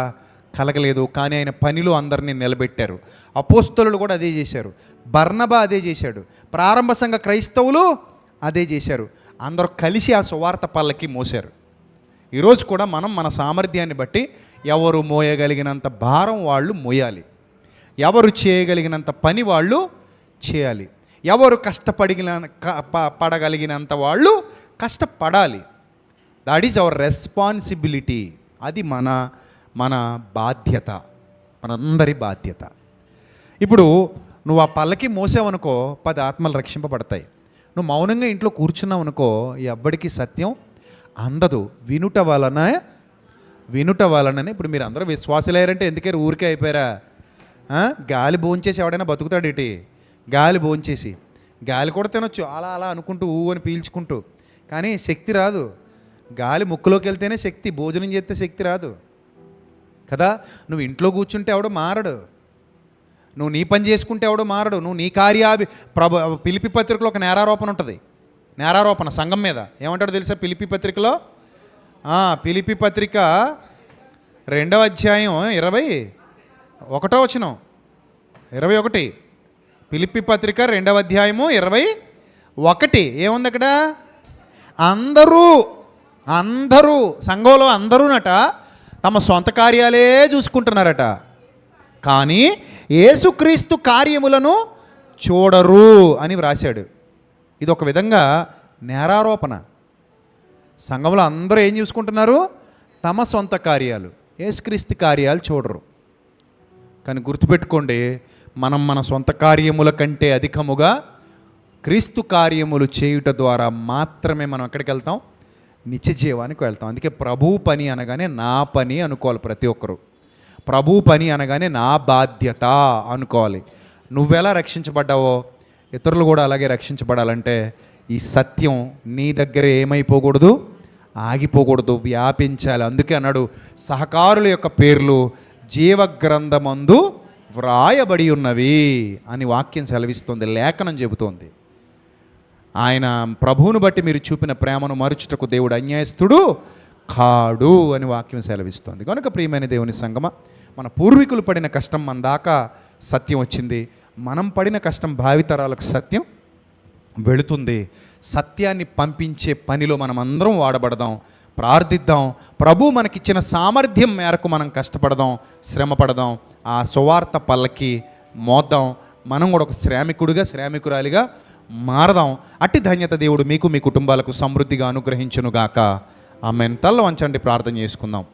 కలగలేదు, కానీ ఆయన పనిలో అందరినీ నిలబెట్టారు. అపోస్తలులు కూడా అదే చేశారు, బర్నబా అదే చేశాడు, ప్రారంభ సంఘ క్రైస్తవులు అదే చేశారు. అందరూ కలిసి ఆ సువార్త పల్లకి మోశారు. ఈరోజు కూడా మనం మన సామర్థ్యాన్ని బట్టి ఎవరు మోయగలిగినంత భారం వాళ్ళు మోయాలి, ఎవరు చేయగలిగినంత పని వాళ్ళు చేయాలి, ఎవరు పడగలిగినంత వాళ్ళు కష్టపడాలి. That is our responsibility. అది మన బాధ్యత, మనందరి బాధ్యత. ఇప్పుడు నువ్వు ఆ పల్లకి మోసావనుకో 10 ఆత్మలు రక్షింపబడతాయి. నువ్వు మౌనంగా ఇంట్లో కూర్చున్నావు అనుకో ఎవ్వడికి సత్యం అందదు. వినుట వలననే. ఇప్పుడు మీరు అందరూ విశ్వాసులయ్యారంటే ఎందుకే ఊరికే అయిపోయారా? గాలి భోంచేసి ఎవడైనా బతుకుతాడు ఇటీ? గాలి భోంచేసి గాలి కూడా తినొచ్చు అలా అలా అనుకుంటూ అని పీల్చుకుంటూ, కానీ శక్తి రాదు. గాలి ముక్కులోకి వెళ్తేనే శక్తి, భోజనం చేస్తే శక్తి రాదు కదా. నువ్వు ఇంట్లో కూర్చుంటే ఎవడో మారడు, నువ్వు నీ పని చేసుకుంటే ఎవడో మారడు. నువ్వు నీ ఫిలిప్పీ పత్రికలో ఒక నేరారోపణ ఉంటుంది. నేరారోపణ సంఘం మీద ఏమంటాడో తెలుసా? ఫిలిప్పీ పత్రికలో, ఫిలిప్పీ పత్రిక 2వ అధ్యాయం 21వ వచనం, 21. ఫిలిప్పీ పత్రిక 2వ అధ్యాయము 21 ఏముంది అక్కడ? అందరూ సంఘంలో అందరూనట తమ సొంత కార్యాలే చూసుకుంటున్నారట, కానీ యేసుక్రీస్తు కార్యములను చూడరు అని వ్రాశాడు. ఇది ఒక విధంగా నేరారోపణ. సంఘంలో అందరూ ఏం చూసుకుంటున్నారు? తమ సొంత కార్యాలు, యేసుక్రీస్తు కార్యాలు చూడరు. కానీ గుర్తుపెట్టుకోండి, మనం మన సొంత కార్యముల కంటే అధికముగా క్రీస్తు కార్యములు చేయుట ద్వారా మాత్రమే మనం ఎక్కడికి వెళ్తాం? నిత్య జీవానికి వెళ్తాం. అందుకే ప్రభు పని అనగానే నా పని అనుకోవాలి. ప్రతి ఒక్కరు ప్రభు పని అనగానే నా బాధ్యత అనుకోవాలి. నువ్వెలా రక్షించబడ్డావో ఇతరులు కూడా అలాగే రక్షించబడాలంటే ఈ సత్యం నీ దగ్గర ఏమైపోకూడదు, ఆగిపోకూడదు, వ్యాపించాలి. అందుకే అన్నాడు, సహకారుల యొక్క పేర్లు జీవగ్రంథమందు వ్రాయబడి ఉన్నవి అని వాక్యం సెలవిస్తుంది, లేఖనం చెబుతోంది. ఆయన ప్రభువును బట్టి మీరు చూపిన ప్రేమను మరుచుటకు దేవుడు అన్యాయస్తుడు కాడు అని వాక్యం సెలవిస్తుంది. కనుక ప్రియమైన దేవుని సంగమా, మన పూర్వీకులు పడిన కష్టం మన దాకా సత్యం వచ్చింది. మనం పడిన కష్టం భావితరాలకు సత్యం వెళుతుంది. సత్యాన్ని పంపించే పనిలో మనం అందరం వాడబడదాం, ప్రార్థిద్దాం. ప్రభు మనకిచ్చిన సామర్థ్యం మేరకు మనం కష్టపడదాం, శ్రమపడదాం, ఆ సువార్త పల్లకి మోద్దాం. మనం కూడా ఒక శ్రామికుడిగా, శ్రామికురాలిగా మారదాం. అట్టి ధన్యత దేవుడు మీకు, మీ కుటుంబాలకు సమృద్ధిగా అనుగ్రహించునుగాక. ఆమేన్. తల్ల వంచండి, ప్రార్థన చేసుకుందాం.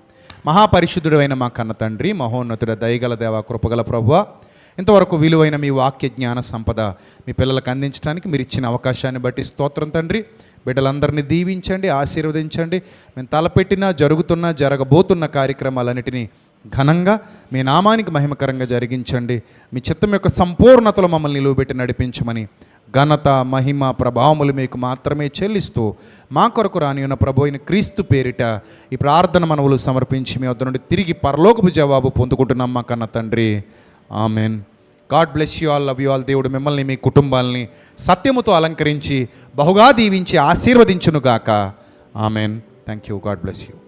మహాపరిశుద్ధుడు అయిన మా కన్న తండ్రి, మహోన్నతుడ, దయగల దేవ, కృపగల ప్రభువా, ఇంతవరకు విలువైన మీ వాక్య జ్ఞాన సంపద మీ పిల్లలకు అందించడానికి మీరు ఇచ్చిన అవకాశాన్ని బట్టి స్తోత్రం తండ్రి. బిడ్డలందరినీ దీవించండి, ఆశీర్వదించండి. మేము తలపెట్టిన, జరుగుతున్న, జరగబోతున్న కార్యక్రమాలన్నిటినీ ఘనంగా మీ నామానికి మహిమకరంగా జరిగించండి. మీ చిత్తం యొక్క సంపూర్ణతలో మమ్మల్ని నిలువబెట్టి నడిపించమని ఘనత, మహిమ, ప్రభావములు మీకు మాత్రమే చెల్లిస్తూ మా కొరకు రానియున్న ప్రభు అయిన క్రీస్తు పేరిట ఈ ప్రార్థన మనవులు సమర్పించి మీ వద్ద నుండి తిరిగి పరలోకపు జవాబు పొందుకుంటున్నాం మా కన్న తండ్రి. Amen. God bless you all, love you all. దేవుడు మిమ్మల్ని, మీ కుటుంబాలని సత్యముతో అలంకరించి బహుగా దీవించి ఆశీర్వదించునుగాక. Amen. Thank you. God bless you.